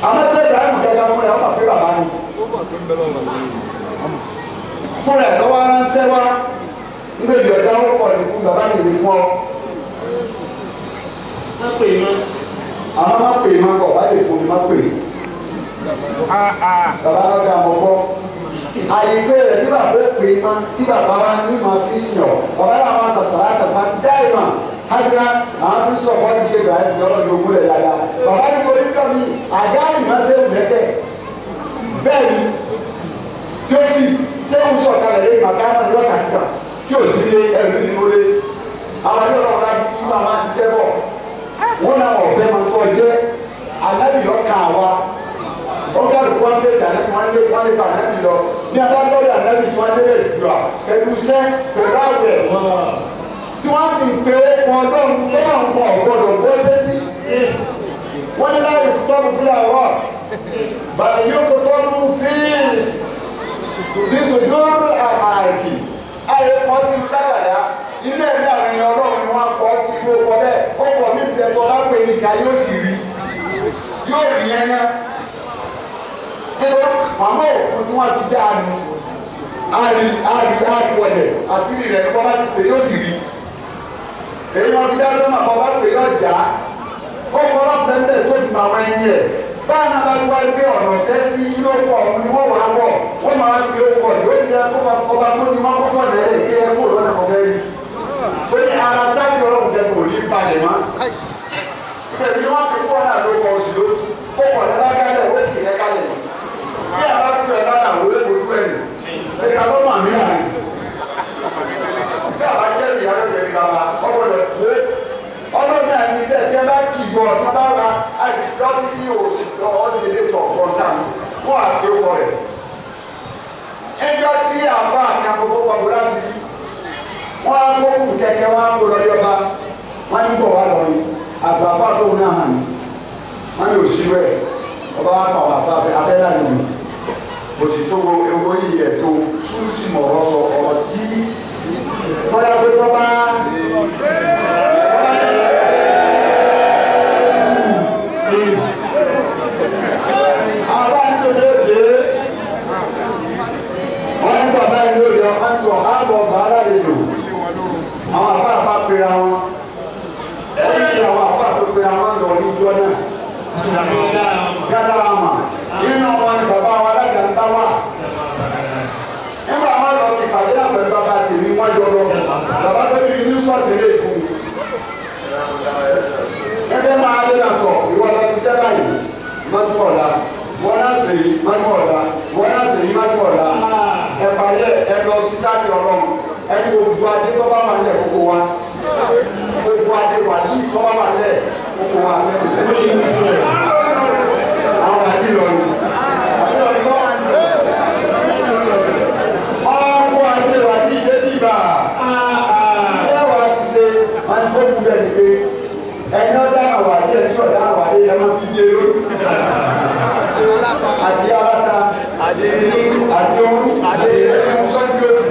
àmọ́ sẹ́ Ibrahim gẹ́gẹ́ fún ẹ̀ ọmọ pé bàbá mi. fún ẹ̀ lọ́wọ́ aránsẹ́ wá nígbà ìyọ̀dá ó pọ̀ ní fún bàbá mi ní fún ọ. àwọn máa pè máa kọ̀ wáyé fún mi máa pè. Bàbá náà dà mọ́ bọ́. Àyíké rẹ̀ tí bàbá pè máa tí bàbá wa ní máa fi sìn ọ́. Bàbá náà máa sàṣàrà àtàkùn àti dáìmà. Hajjá àwọn fi sọ̀ wọ́n ti ṣe Ibrahim lọ́wọ́ ní ogún rẹ̀ dáadáa. Bàbá ní torí kọ́ mi àdá ìmọ̀ ṣe ń lẹ́sẹ̀. Bẹ́ẹ̀ni tí ó sì ṣé ń sọ̀ kalẹ̀ lé màkàsán lọ́kà kíkà tí ò sí lé ẹ̀rù nínú lé. Àwọn ẹgbẹ́ ọ̀rọ̀ láti kí màmá ti ṣẹ́ bọ̀. Wọ́n náà ọ̀fẹ́ máa tọ́ jẹ́ ànábì lọ́kà wa. Ó kẹ́rù kọ́ ń tẹ̀sí ànábì wọ́n lé pa ànábì lọ. Ní abájọ́ ànábì tí wọ́n lé lè jù à pẹ̀lú iṣẹ́ pẹ̀lú àwẹ̀ tí wọ́n ti pè é kan lọ́run tó náà ń pọ̀ gbọ́dọ̀ bó sétí. Wọ́n ní láyé tọ́nu fún àwọ̀ bàtà yóò tó tọ́nu fíìs nítorí yóò àmàlì ayé kan ti ń dákàdá ilé ẹ̀mí àwọn èèyàn ọlọ́run ni wọ́n kọ́ sí ilé ọkọ̀ bẹ́ẹ̀ ọkọ̀ mi bẹ̀tọ̀ lápẹ̀ ní ìsà yóò sì rí yóò rí ẹyẹ nítorí màmá òkú tí wọ́n ti dá nu àríwọ̀lẹ̀ àṣírí rẹ̀ nípa láti pè yóò sì rí èyí wọn fi dá sọ́mà kan bá pè yóò já ọkọ̀ ọlọ́pẹ̀ẹ́lẹ̀ tó ti máa wá ẹni ẹ̀ báyìí náà bá ti wáyé pé ọ̀nà ọ̀fẹ́ sí ilé ọkọ̀ ọ̀hún ni wọ́n wà á wọ̀ wọ́n máa ń fi ọkọ̀ yóò ní ẹkọ́ ọba tó ní wọ́n kó sọ̀dẹ̀ ẹ̀ kí ẹ kó lọ́nà ọ̀fẹ́ rí tó ní ara sáàtì ọlọ́run jẹ́ kò ní balẹ̀ mọ́ ibẹ̀ ni wọ́n fi kọ́ náà lóko oṣù lójú kókò lọ́dá kálẹ̀ ó kì í kálẹ̀ bí àbá fi ẹ̀ lọ́nà wọlé ojú ẹ̀ ẹ̀ka ló mà mí rà ní bí àbá jẹ́ ìyá ló jẹ́ ìgbàlá ọgbọ̀dọ̀ tó ọlọ́run náà ní bẹ́ẹ̀ tí ẹ bá kì í bọ̀ tó bá wà á sì lọ́ títí òsì lè tọ̀ ọ̀gbọ̀ntà wọ́n á gbé wọ rẹ̀ ẹjọ́ tí àfa àti àkókò pàbó láti rí wọ́n á kó kù kẹ̀kẹ́ wọ́n á kó lọ yọba wọ́n á ní bọ̀ wá lọ rí àgbàfà tó náà hàn ní wọ́n ní òsì rẹ̀ ọba wa pa wà fà abẹ́lá nìyí mo sì tó owó yìí ẹ̀ tó sùúrù sí mọ̀ ọ́ sọ ọ̀rọ̀ tí tọ́lá pé tọ́ bá àbá nítorí òde wọ́n ní bàbá yìí lórí ọmọ tó ààbọ̀ bàálà lè lò àwọn àfa àpá pera wọn ó ní àwọn àfa tó pera wọn lọ ní ìjọ náà gádà àmà nínú ọmọ ní bàbá wa alájà ń dá wà nígbà wọn lọ fi pàdé náà pẹ̀lú bàbá tèmi wọ́n jọ lọ bàbá tó ní ní sọ́ọ̀tì lè fún ẹgbẹ́ máa lé nàtọ̀ ìwọ lọ sí sẹ́bà yìí mọ́tò ọ̀la wọ́n náà sì yí mọ́tò ọ̀la wọ́n náà sì yí mọ́tò ọ̀la ẹ̀pàdé ẹ̀lọ sí sáàtì ọlọ́run ẹni gbogbo adé tó bá wà lẹ̀ kókó wa gbogbo adé wà ní tó bá wà lẹ̀ kókó wa àwọn àdí lọ́nu ọkọ̀ adé wà ní ilé bíbà ilé wa ti ṣe wọn tó kú bẹ́ẹ̀ ni pé ẹni ọ̀dá àwọn àdé ẹni ọ̀dá àwọn àdé ẹ máa fi dé lórí àti aláta àti ooru àti sọ́dúnlọ́sì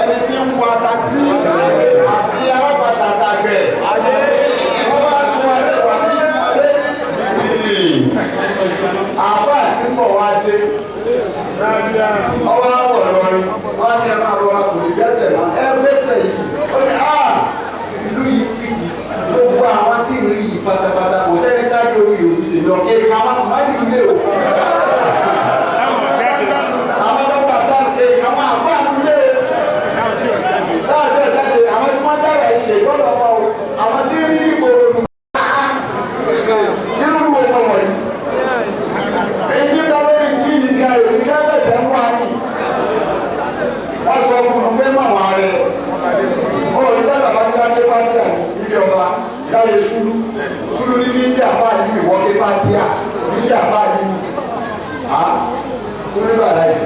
ẹni tí ń wọ taxi àti alábàtà àtàgbẹ̀ wọ́n bá tún adé wà ní ìdílé àfa àti ń bọ̀ wá dé ọwọ́ àwọ̀ lọ́rin wọ́n á ní ẹ máa rọ àbòrí gbẹ́sẹ̀ náà ẹ gbẹ́sẹ̀ yìí ó ní ìlú yìí pìtì gbogbo àwọn tí ń rí yìí pátápátá kò sẹ́ni tájú orí òbí tèmi ọ̀kẹ́ káwọn má dìbò lé o. àwọn dọ́kítà táǹkì àwọn àfáàlú lé láti ẹ̀jáde àwọn tí wọ́n dára ìṣe gbọ́dọ̀ wọ àwọn tí ń rí ìgboro nù. nínú gbogbo wọ̀nyí èyí bá lórí tí yìí ga èyí lẹ́sẹ̀ ń wá ní. wọ́n sọ fún un pé màmá rẹ̀ ọ̀rọ̀ ìdájọ́ àbájá ké fátíà nílé ọba láyé ṣúlú ní níjà fáàlì ìwọ́ ké fátíà níjà fáàlì kú nígbà láyé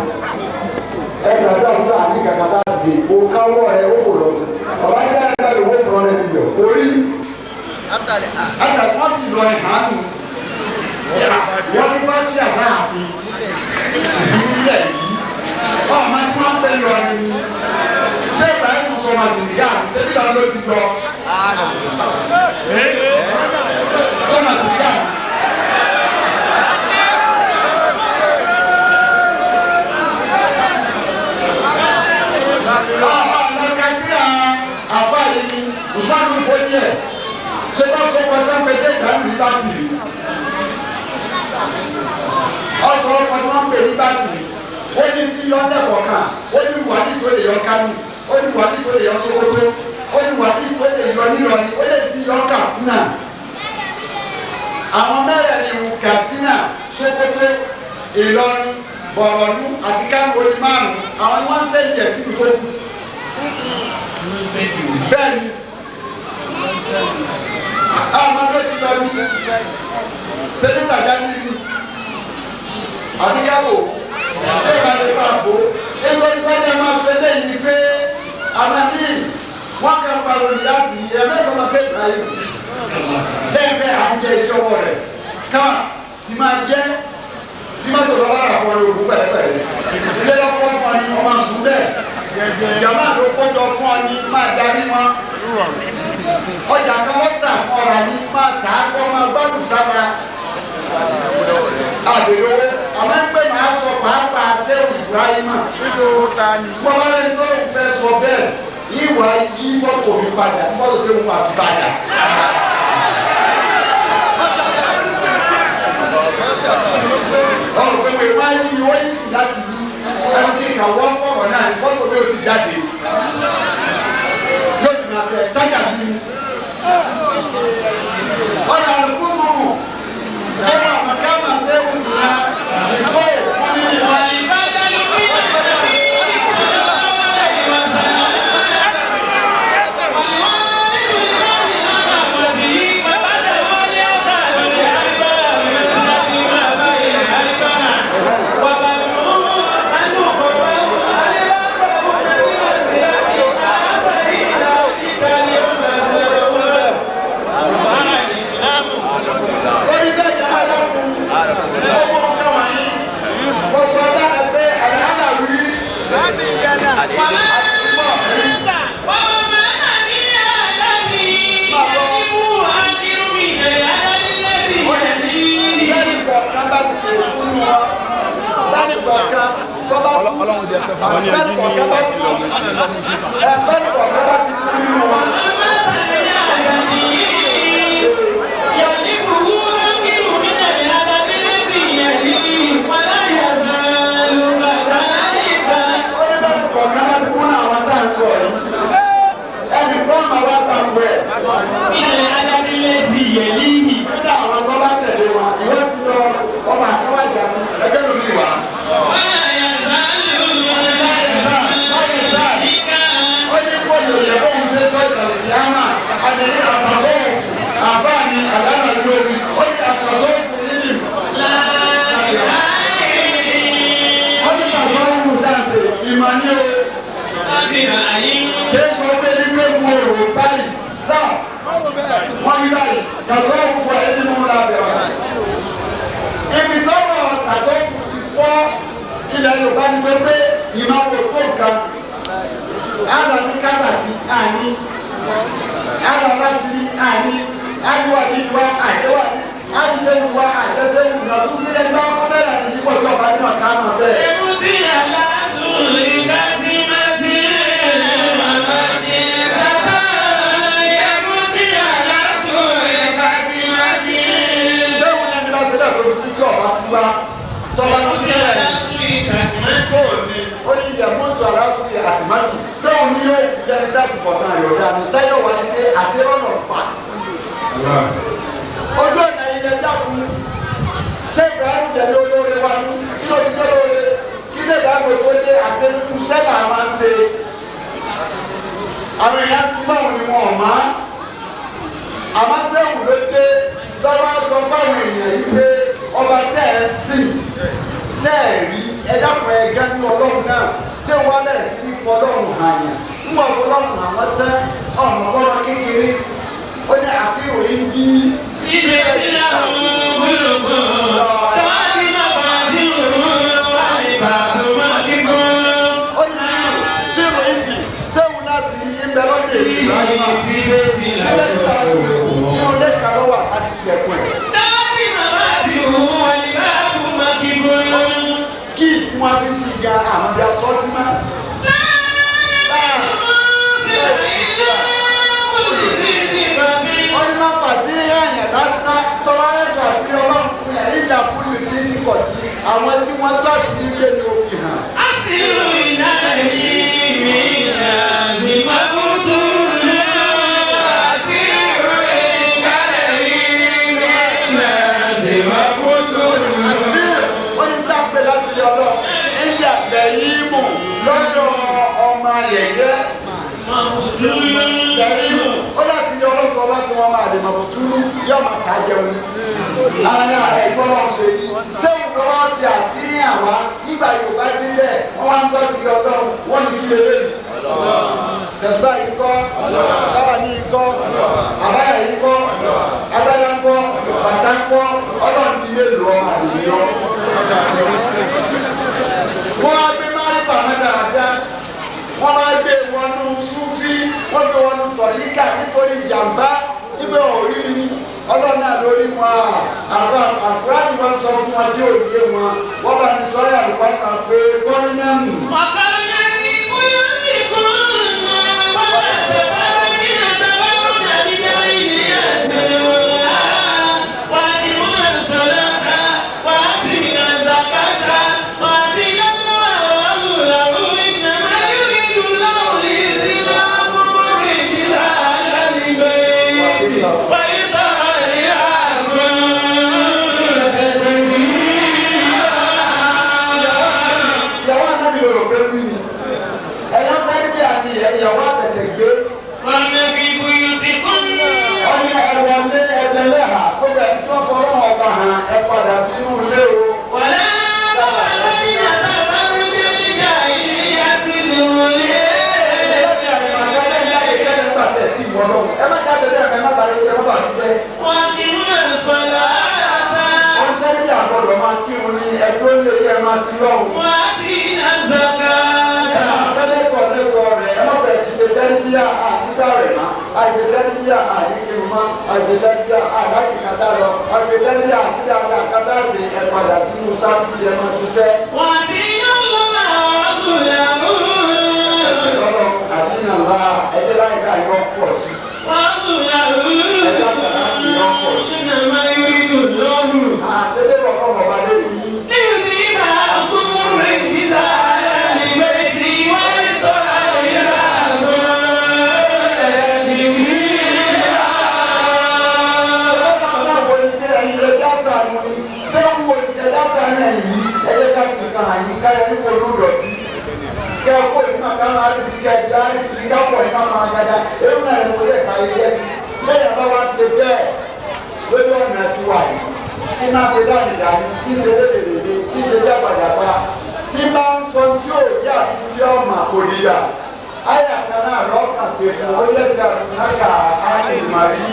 ẹsẹ̀ àti àfúgbà ní kàkàtà dé o káwọ́ ẹ ó fò lọ ọba ní dáadáa lè wó fún ọ lẹ́nu ìjọ orí àtàkùn ti lọ ìhánù wọ́n ti fátíà náà fi ìbílẹ̀ yìí ọmọ tí wọ́n bẹ̀ lọ ni ṣé ìgbà yẹn kò sọ̀rọ̀ àsìkò ṣébí làwọn ló ti lọ. sọ̀rọ̀ àsìkò. Nàìjíríà àbá yìí ni Usman fún yẹ ṣé bá sọ pé ká pèsè ìdáhùn yìí láti ọ̀sọ̀ ọkọ̀ tí wọ́n pè ní báàgì ó ní tí yọ lẹ́kọ̀ọ́ kan ó ní wàdí tó lè yọ Kánò ó ní wàdí tó lè yọ Sókótó ó ní wàdí tó lè yọ Nílọrin ó lè ti yọ Katsina àwọn mẹ́rẹ̀ẹ̀rin ìwù Katsina Sókótó Ìlọrin Bọ̀rọ̀nú àti Kánò ní márùn-ún àwọn ni wọ́n ń sẹ́yìn ẹ̀ síbi tó kù bẹ́ẹ̀ ni àwọn ọmọdé ti lọ ní sẹ́nità Jáde àbíkáwò ṣé ìbáraẹni fún àbò ẹgbẹ́ ìgbàdé máa ṣe lẹ́yìn ni pé àmàlí wọn kàn pariwo ìyáàsì ẹ̀mẹ́ ìgbà máa ṣe ìbáyé bẹ́ẹ̀ bẹ́ẹ̀ à ń jẹ iṣẹ́ ọwọ́ rẹ̀ káà sì máa jẹ́ bí má tó lọ́wọ́ rà fún ọ lóògùn pẹ̀lẹ́pẹ̀lẹ́ ilé lọ́kọ́ fún ọ ní ọmọ sùn bẹ́ẹ̀ ìjàmbá ló kọjọ fún ọ ní máa darí wọn ọjà kan wọ́n tà fún ọ̀rọ̀ ní máa tà á kọ́ máa gbádùn sára àbẹ̀wò àmọ́ ń pè máa sọ pàápàá sẹ́wọ̀n Ibrahima fọlọ́rin tó ń fẹ́ sọ bẹ́ẹ̀ ìwà yí fọ́tò mi padà fọ́tò sẹ́wọ̀n àfi padà. ọ̀rọ̀ pẹ̀lú ìwà yí wọ́n yí sí láti yí ẹni tí kà wọ́n fọ̀rọ̀ náà fọ́tò mi ò sì jáde yóò sì máa fẹ́ tájà bí ọ̀nà àlùkò tó mú ẹwà màkàmà sẹ́wọ̀n ìyá ìṣó fún mi ìwà ìbádá lórí Ọlọ́run jẹ́ pẹ́ fún wa ní ẹni ní ilẹ̀ Yorùbá ní pé ìmáwó tó nǹkan àlọ́ ní kátàkì àní àlọ́ láti ní àní àdúwàdí wa àdéwàdí àdìsẹ́nu wa àdẹ́sẹ́nu lọ́tún sílẹ̀ ní báwọn kọ́ bẹ́ẹ̀ láti yípo tí ọba nínú ọ̀ká náà bẹ́ẹ̀. ewu tí yàrá sùn ìgbà tí má ti màmá ti bàbá ewu tí yàrá sùn ìgbà tí má ti. sẹ́wọ̀n náà ní bá ti bẹ́ẹ̀ tó fi tí ọba tún bá tọ́ba tó ti bẹ́ẹ̀ fóònù ó ní ìyàmótò aláṣọ àtìmátì tóun ní yóò lẹni láti pọ̀ tán àyọ̀dá ni táyọ̀ wá ní pé àṣírọ́nà pa. ojú ọ̀nà ilẹ̀ dákun ṣé Ibrahim jẹ̀lé olóore wa ní sílò tí ó lóore kí ṣé Ibrahim tó dé àṣẹkù sẹ́là máa ń ṣe. àwọn èèyàn sí báwọn ni wọn ò má. àmọ́ sẹ́wù ló dé lọ́wọ́ sọ fáwọn èèyàn yìí pé ọba tẹ́ ẹ sìn tẹ́ ẹ rí ẹ̀dàpọ̀ ẹ̀gá ní Ọlọ́run náà tí wọ́n bẹ̀rẹ̀ sí ní fọlọ́run hàn yàn ń wọ́n fọlọ́run àwọn tẹ́ ọ̀nà bọ́lá kékeré ó ní àṣírò yìí bí. ilé tí àwọn gbólógbò láti má bá tí òun wá ìbá tó má kíkó. ó ní ṣírò yìí bí sẹ́wọ̀n náà sì ní ìbẹ̀ lọ́dẹ̀ ìlànà ilé tí àwọn gbólógbò ní ọdẹ kan lọ́wọ́ àti ẹ̀kọ́ ẹ̀. láti má bá tí òun wá ìbá tó má kíkó. kí wọn fi sí ga àwọn ìyá sọ́ọ́sì máa. wọ́n ní máa fà sí àyàn lásán tọ́wọ́ ẹ̀ àwọn tí wọ́n tó àṣírí gbé ni ó fi hàn. Asiru ilahi min azimakutu. Asiru ilahi min azimakutu. Àṣírí ó ní dápẹ́ láti lé ọlọ́ nígbà lẹ́yìn mú lọ́dọ̀ ọmọ ayẹyẹ. Lẹ́yìn mú ó láti lé ọlọ́tọ̀ ọba tí wọ́n máa dè mọ̀kútúrú yóò máa ta jẹun. Ara ní ààrẹ ìfọwọ́ ṣe ṣé ìfọwọ́ ti àṣírí àwa nígbà Yorùbá nílẹ̀ wọ́n wá ń tọ́ sí ọlọ́run wọ́n ní kí lélẹ̀ yìí. Tẹ̀síbá yìí kọ́, dábàá ní ikọ́, àbáyà yìí kọ́, abẹ́rẹ́ ń kọ́, bàtà ń kọ́, ọlọ́run ti lè lọ àdìyọ. Wọ́n á gbé márífà náà dáadáa, wọ́n máa gbé wọnú súfí, wọ́n gbé wọnú tọ̀líkà nítorí ìjàmbá nígbà òrí mi ọlọ́run náà lórí wọn àbá àkùrá ni wọ́n sọ fún wọn tí ò yé wọn wọ́n bá ní sọ́yà àlùkò kan pé kọ́rin náà nù. Ẹ padà sínú ilé o. Ẹ má jáde dẹ́ ẹ má bàrẹ̀ jẹ́ ẹ má bàrẹ̀ jẹ́. Wọ́n tẹ́lẹ̀ bí àgbọ̀dọ̀ máa kírun ní ẹgbẹ́ olè yẹ máa sí lọ́wọ́. Ẹ máa fẹ́ lẹ́tọ̀ọ́ rẹ̀ ẹ má bẹ̀rẹ̀ ti ṣe tẹ́lẹ̀ bí àdídá rẹ̀ má. Àìṣe tẹ́lẹ̀ bí àdíkirun má. Àìṣe tẹ́lẹ̀ bí àdákìkàtà lọ. Àìṣe tẹ́lẹ̀ bí àdídá àkàtà ṣe ẹ padà sínú sáfìsì ẹ máa ṣiṣẹ́. Àdínà ńlá ẹjẹ́ láì ká yọ pọ̀ sí. Àtẹ́lẹ́ ọkọ̀ ọba lé yìí. Kẹ́ kó ìmọ̀ ká máa ti di ẹja ní ti ká fọ̀ ìmọ̀ máa dada èyí náà lè wọlé ẹ̀ka yìí lẹ́sí lẹ́yìn bá wá ṣe bẹ́ẹ̀ lórí ọ̀nà tí wà yìí tí máa ṣe dáadáa tí ń ṣe lébèlébé tí ń ṣe dábàdàbà tí máa ń sọ tí ò yá àti tí ó mà kò níyà ayà kan náà lọ́kàn tó fún ó lẹ́sẹ̀ àtúnáka áyè ìmàrí.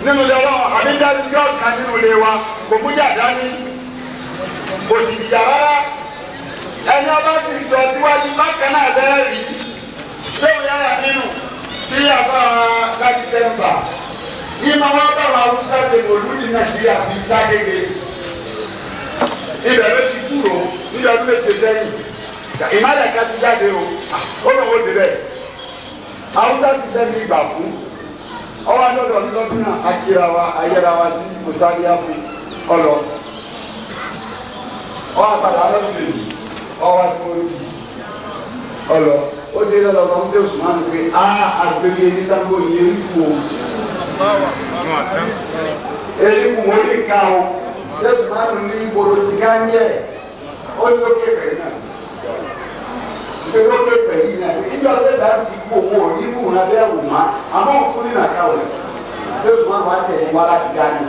Nínú ilé ọlọ́run àbíjáde tí ọ̀kan nínú ilé wa kò mújà dání kò sì jà rárá ẹni ọba ti jọ síwájú bákan náà bẹ́ẹ̀ rí sẹ́wọ̀n yára nínú tí yàtọ̀ láti sẹ́ńbà yìí máa wá bá wa Haúsá ṣe wòlú ní Nàìjíríà bí dágége ibẹ̀ ló ti kúrò ní ọdún méje sẹ́yìn ìmọ̀lẹ̀ ká ti jáde o ó lọ́wọ́ débẹ̀ Haúsá ti tẹ́ mi gbà fún. Ọwọ́ adọ́dọ̀ lọ́dún náà akira wa ayẹ́ra wa sí mùsàlíà fún ọlọ. Ọwọ́ àpàdé alọ́dún lè ní ọwọ́ àti mo rí ọlọ. Ó dé lọ́dọ̀ ọmọ ṣé oṣù máa ń pè á àgbègbè ní sábò ní eríkù o. Eríkù mo lè ka o. Jésù máa ń ní ìgboro ti ká ń yẹ. Ó ní ó kéfè náà. Ìgbèrò kéfè yìí náà. Ìjọ sẹ́dá ti kú òun ò ní kú náà bẹ́ẹ̀ wù má. Àmọ́ òkú ní nàka o. Jésù máa ń wá tẹ̀ wá láti dání.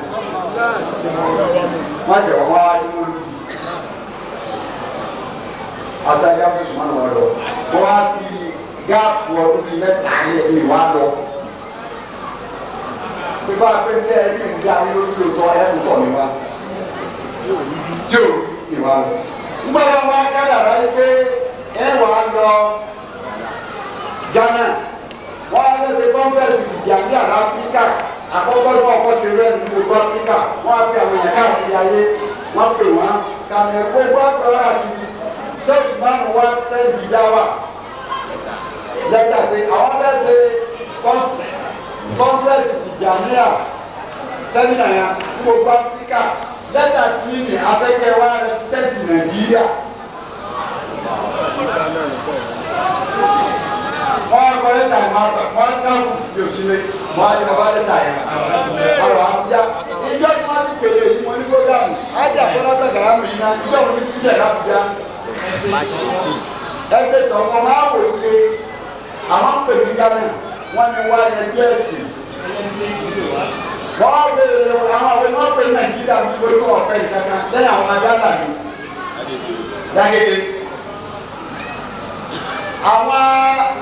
Wọ́n tẹ̀ wọ́n wá sí wọn. Àtàlẹ́ àfẹ́sùn máa ń wọ̀ lọ. Wọ́n wá fi gáàpù ọdún bíi mẹ́ta yẹ ní ìwà lọ. Pípa pẹ́ńtẹ́ ẹni ìjà ní lójú lóòótọ́ ẹ̀kú tọ̀ mi wá. Tí ò ìwà lọ. Nígbà wọn wá kádàrá yìí pé ẹ wà á lọ Ghana wọ́n á lọ́sẹ̀ kọ́ńfẹ́sì ìjàmbí àlá Áfíríkà àkọ́kọ́ ní ọkọ̀ ṣe rẹ̀ ní gbogbo Áfíríkà wọ́n á fi àwọn èèyàn káàkiri ayé wọ́n pè wọ́n kàmẹ́ gbogbo àtọ́rọ́ àkìrí ṣọ́ọ̀ṣì márùn-ún wá sẹ́ẹ̀dì dáwà lẹ́tà pé àwọn fẹ́ ṣe kọ́ńfẹ́sì ìjàmbí à sẹ́mínà yẹn ní gbogbo Áfíríkà lẹ́tà tí ní afẹ́kẹ́ wá rẹ̀ sẹ́ẹ̀dì Nàìjíríà. Wọ́n kọ́ lẹ́tà yẹn máa gbà wọ́n káfù yòsílẹ̀ wọ́n á yọ bá lẹ́tà yẹn. Àrò àbújá ìjọ tí wọ́n ti pèlè yìí wọ́n ní gbódàmù ájà bọ́lá gàrà mi náà ìjọ wọn ní sílẹ̀ lábújá. Ẹgbẹ́ tó wọn máa wò pé àwọn pèmí Ghana wọ́n ní wá ẹgbẹ́ ẹ̀sìn. Wọ́n bèèrè àwọn àwọn ìwọ́n pè Nàìjíríà ní gbogbo ọ̀fẹ́ ìkàkà lẹ́yìn àwọn agbára mi. Dágédé. Àwọn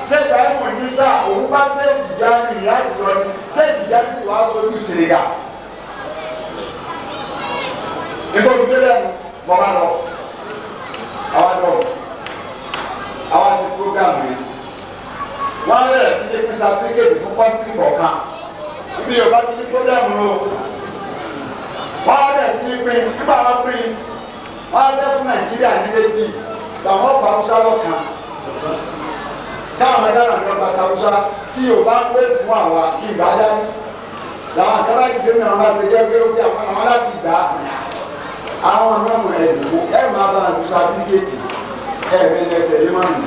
sẹ́ẹ̀dì àìmọ̀ ní sáà òun bá sẹ́ẹ̀dì já ní ìyá ti lọ ní sẹ́ẹ̀dì já ní wàá sojú Sìrìgà. Nítorí délẹ̀ mọ́ bá lọ. Àwọn sì prógámù yẹn. Wọ́n rẹ̀ ti dé pín sátífíkèdì fún kọ́ńtì kọ̀ọ̀kan. Ibi Yorùbá ti ní prógámù lọ. Wọ́n rẹ̀ ti ní pín nígbà wọn pín. Wọ́n rẹ̀ fún Nàìjíríà ní méjì. Làwọn fà Hausa lọ́kàn. Káwọn mẹ́tàlá ní ọgbà Hausa tí Yorùbá ń pè fún àwa kí ìgbà dání. Làwọn àtàlà ìdílé náà wá ṣe jẹ́ pé ó bí àwọn aláàbí ìgbà àwọn ọmọ ẹ̀dùn ẹ̀ máa bá àdúgbò sáfíkèétì ẹ̀mí lẹ́tẹ̀lé máa nù.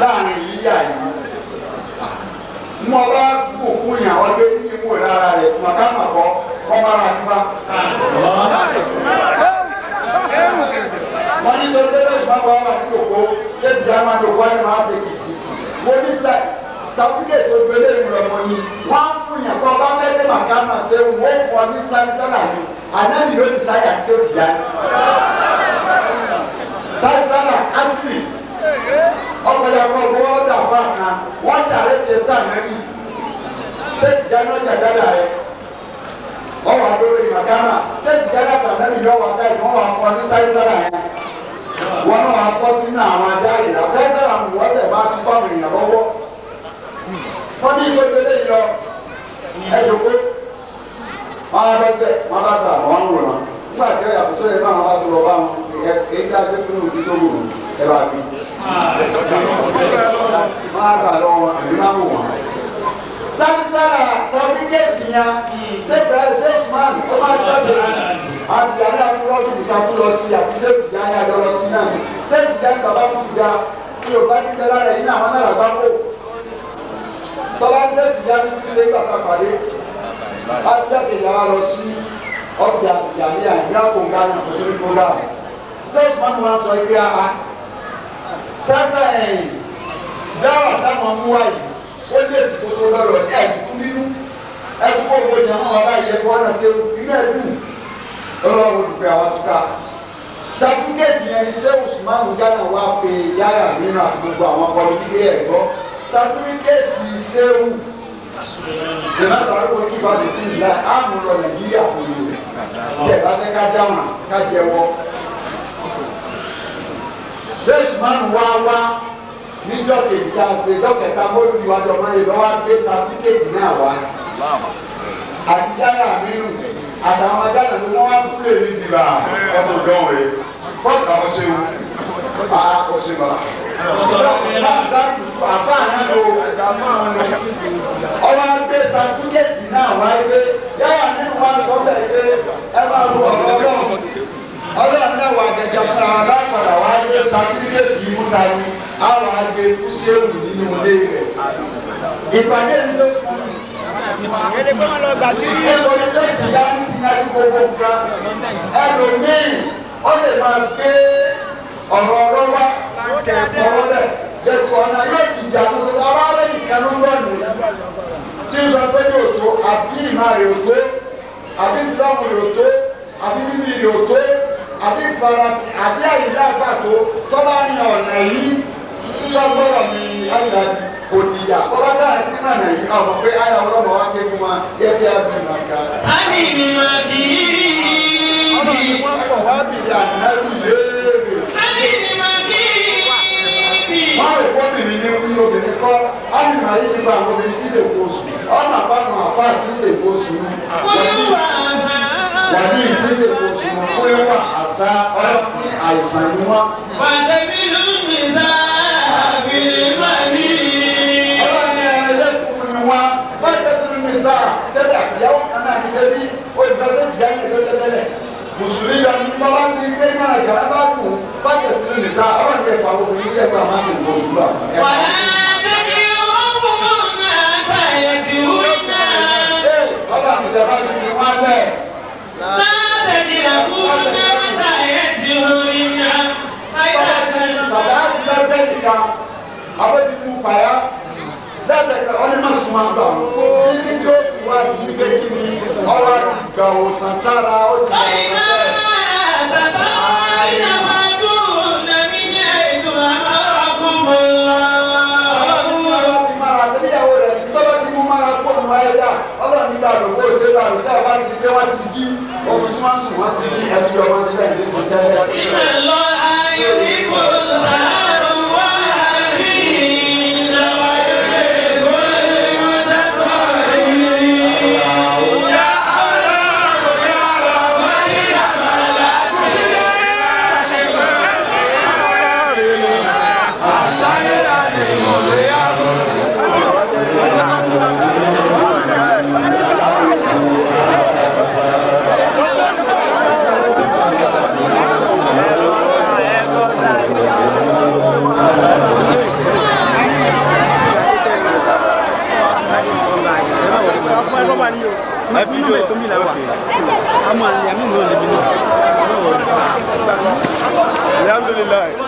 Láàrin yíyá yìí mo bá kókó yàn ọdún ní ìwò lára rẹ̀ màkàmàkọ́ ọmọ ara nípa. Wọ́n ní torí tẹ́lẹ̀ ìgbà wà wà ní kòkó ṣé ti dá máa dòkó ẹni máa ṣe kìkì. Mo ní sáfíkèétì tó gbélé ìrọ̀mọ́ yìí wọ́n á fún yàn kọ́ bá fẹ́ dé màkàmà ṣe wọ́n fún ọ ní sárísálà yìí ànábì ló ti sáyà tí ó ti dá. Sárísálà asiri ọ̀pọ̀lọpọ̀ ọgbọ́n ọ̀dà fún àná wọ́n dàrẹ́ tẹ sàmẹ́rì sẹ́ẹ̀tì jáná ọjà dáadáa rẹ̀ ọwọ́ àdórí màkàmà sẹ́ẹ̀tì jáná tàbí lọ́wọ́ sáyẹ̀ wọ́n wà kọ́ ní sárísálà yẹn wọ́n náà wà kọ́ sínú àwọn ajá ìlà sárísálà mú wọ́n tẹ̀ bá ti fọ́ọ̀mù ìyàn lọ́wọ́ wọ́n ní ìlú ìgbélé yìí lọ ẹ̀dùnkú wọ́n á bẹ́ bẹ́ẹ̀ wọ́n bá gbà wọ́n wò wọn nígbà tí ọ̀yà kòtò yẹn náà wọ́n bá tó lọ bá wọn èyí tá a gbé fún òkú tó wù ẹ bá bí. wọ́n á gbà lọ́wọ́ èmi máa ń wò wọ́n. sárísálà tọ́tíkẹ́ẹ̀tì yẹn ṣé bẹ́ẹ̀ ṣé ṣùgbọ́n ó máa ń tọ́jú àti àní àtúrọ́sì nìkan tó lọ sí àti ṣéèkì jáde àjọ lọ sí náà ṣéèkì jáde bàbá mi sì ga kí o bá dídẹ́ lára yìí náà àwọn náà làgbá kó tọ́lá ṣéèkì jáde kí ṣe gbàgbà pàdé ajáde yàrá lọ sí ọ̀sẹ̀ àtìyàní àìyá kòǹgá náà kò tóbi kòǹgá rẹ̀ ṣéèkì máa ń wá sọ ibi àá tẹ́sán ẹ̀yìn dáwà táwọn mú wáyé ó lé ètùkò tó lọ́rọ̀ ní ẹ̀sìnkú nínú ẹ̀tùkò owó yẹn wọn wá yẹ fún ọ̀nà ṣe inú ẹ̀dùn ọlọ́run olùpẹ̀ àwọn àtúkà sàtúkẹ́ẹ̀tì yẹn ní ṣé Usman Ghana wá pé yáyà nínú àti gbogbo àwọn kọ́mítì ẹ̀gbọ́ sàtúkẹ́ẹ̀tì ṣéwù ìjọba àrùkọ kí bá lè fún ìlà àmú lọ Nàìjíríà fún ìlú kí ẹ̀ bá fẹ́ ká dáhùn ká jẹ́wọ́ ṣé Usman wá níjọ́ kejì tá a ṣe dọ́kẹ̀ta mọ́lú ìwájú ọmọ yẹn lọ́wọ́ gbé sàtúkẹ́ẹ̀tì náà wá àti yáyà nínú àtàwọn ajáde ni wọ́n wá kúlè ní ìdìbà ọmọ ìdánwò rẹ̀ fọ́ọ̀tà ọ̀sẹ̀ wò ọ̀sẹ̀ bá. àfáàná ló ọmọ ẹgbẹ́ sàtúkẹ́tì náà wáyé pé yáyà nínú wa sọ bẹ́ẹ̀ pé ẹ máa lo ọ̀rọ̀ ọlọ́run náà wà gẹ̀gẹ̀ fún àwọn alákọ̀ọ́dà wá gbé sàtúkẹ́tì yìí fún tani àwọn àgbẹ̀ fún sẹ́wù nínú ilé rẹ̀. ìpàdé ní ló fún mi. Ele kọ́ máa lọ gbà sí rí. Ẹ̀rọ ṣe ìyá ní ti náà ní gbogbo nǹkan. Ẹlòmíì ó lè máa gbé ọ̀rọ̀ ọ̀rọ̀ wá ọ̀rọ̀ rẹ̀. Jẹ̀sù ọ̀nà yóò dìjà tó sọ àwọn arẹ́ nìkan ló ń bọ̀ ní. Tí ń sọ pé ní òtó àbí ìmọ̀ rẹ̀ òtó àbí ìsìlámù rẹ̀ òtó àbí bíbí rẹ̀ òtó àbí ìfarati àbí àyíká àfàtó tó bá ní ọ̀nà yìí tó gbọ́dọ̀ ní àyíkájú òdìyà bọ́lá dáhà ní nànà yìí ọmọ pé àyà ọlọ́mọ wa ké fún wa yẹ sí abúlé máa ká. a ní ní máa kì í. ọmọ yìí wọ́n pọ̀ wá bìí ànábì léèrè. a ní ní láti máa yí nípa àwọn obìnrin tí ṣèkó oṣù ọ̀nà àpapọ̀ àpá tí ṣèkó oṣù wàbí tí ṣèkó oṣù wọn wíwà àṣà ọlọ́pìn àìsàn ni wọn. Wàdébí ló ń bí sábìlì mọ́ni. ọlọ́ni ẹlẹ́kùn ni wọn fẹ́ẹ́ ní sáà sẹ́dá ìyàwó kan náà ní sẹ́bí olùfẹ́sẹ̀ ìjà ní tẹ́lẹ̀ mùsùlùmí yọ ní bọ́lá ní gbé ní àjàrà bá kù fẹ́ẹ́ ní sáà ọlọ́ni ẹ̀fọ́ àwọn obìnrin ilé ẹ̀kọ́ àmọ́ ṣèkó oṣù lọ. Abati fún pàyà lẹ́bẹ̀ẹ́ ọdún máa sùn máa gbà wọ́n títí tí ó fi wá ní ibẹ̀ kí ni ọwọ́ àti ìgbà òsàn sára ó ti gbà wọ́n bẹ́ẹ̀. Ọlọ́run nígbà gbogbo òṣèlú àrùtá wá ti gbé wá ti jí ohun tí wọ́n sùn wá ti jí ẹtí ọmọ ti bẹ̀rẹ̀ ní ìfọ̀tẹ́lẹ̀. Ìmọ̀lọ́ ayé ìbò láàrú wá rí ìlàwọ̀ ìbò ìmọ̀tẹ́kọ̀ yìí. Yá ọ̀rọ̀ yá ọ̀rọ̀ yá àmàlà tí Alhamdulillah.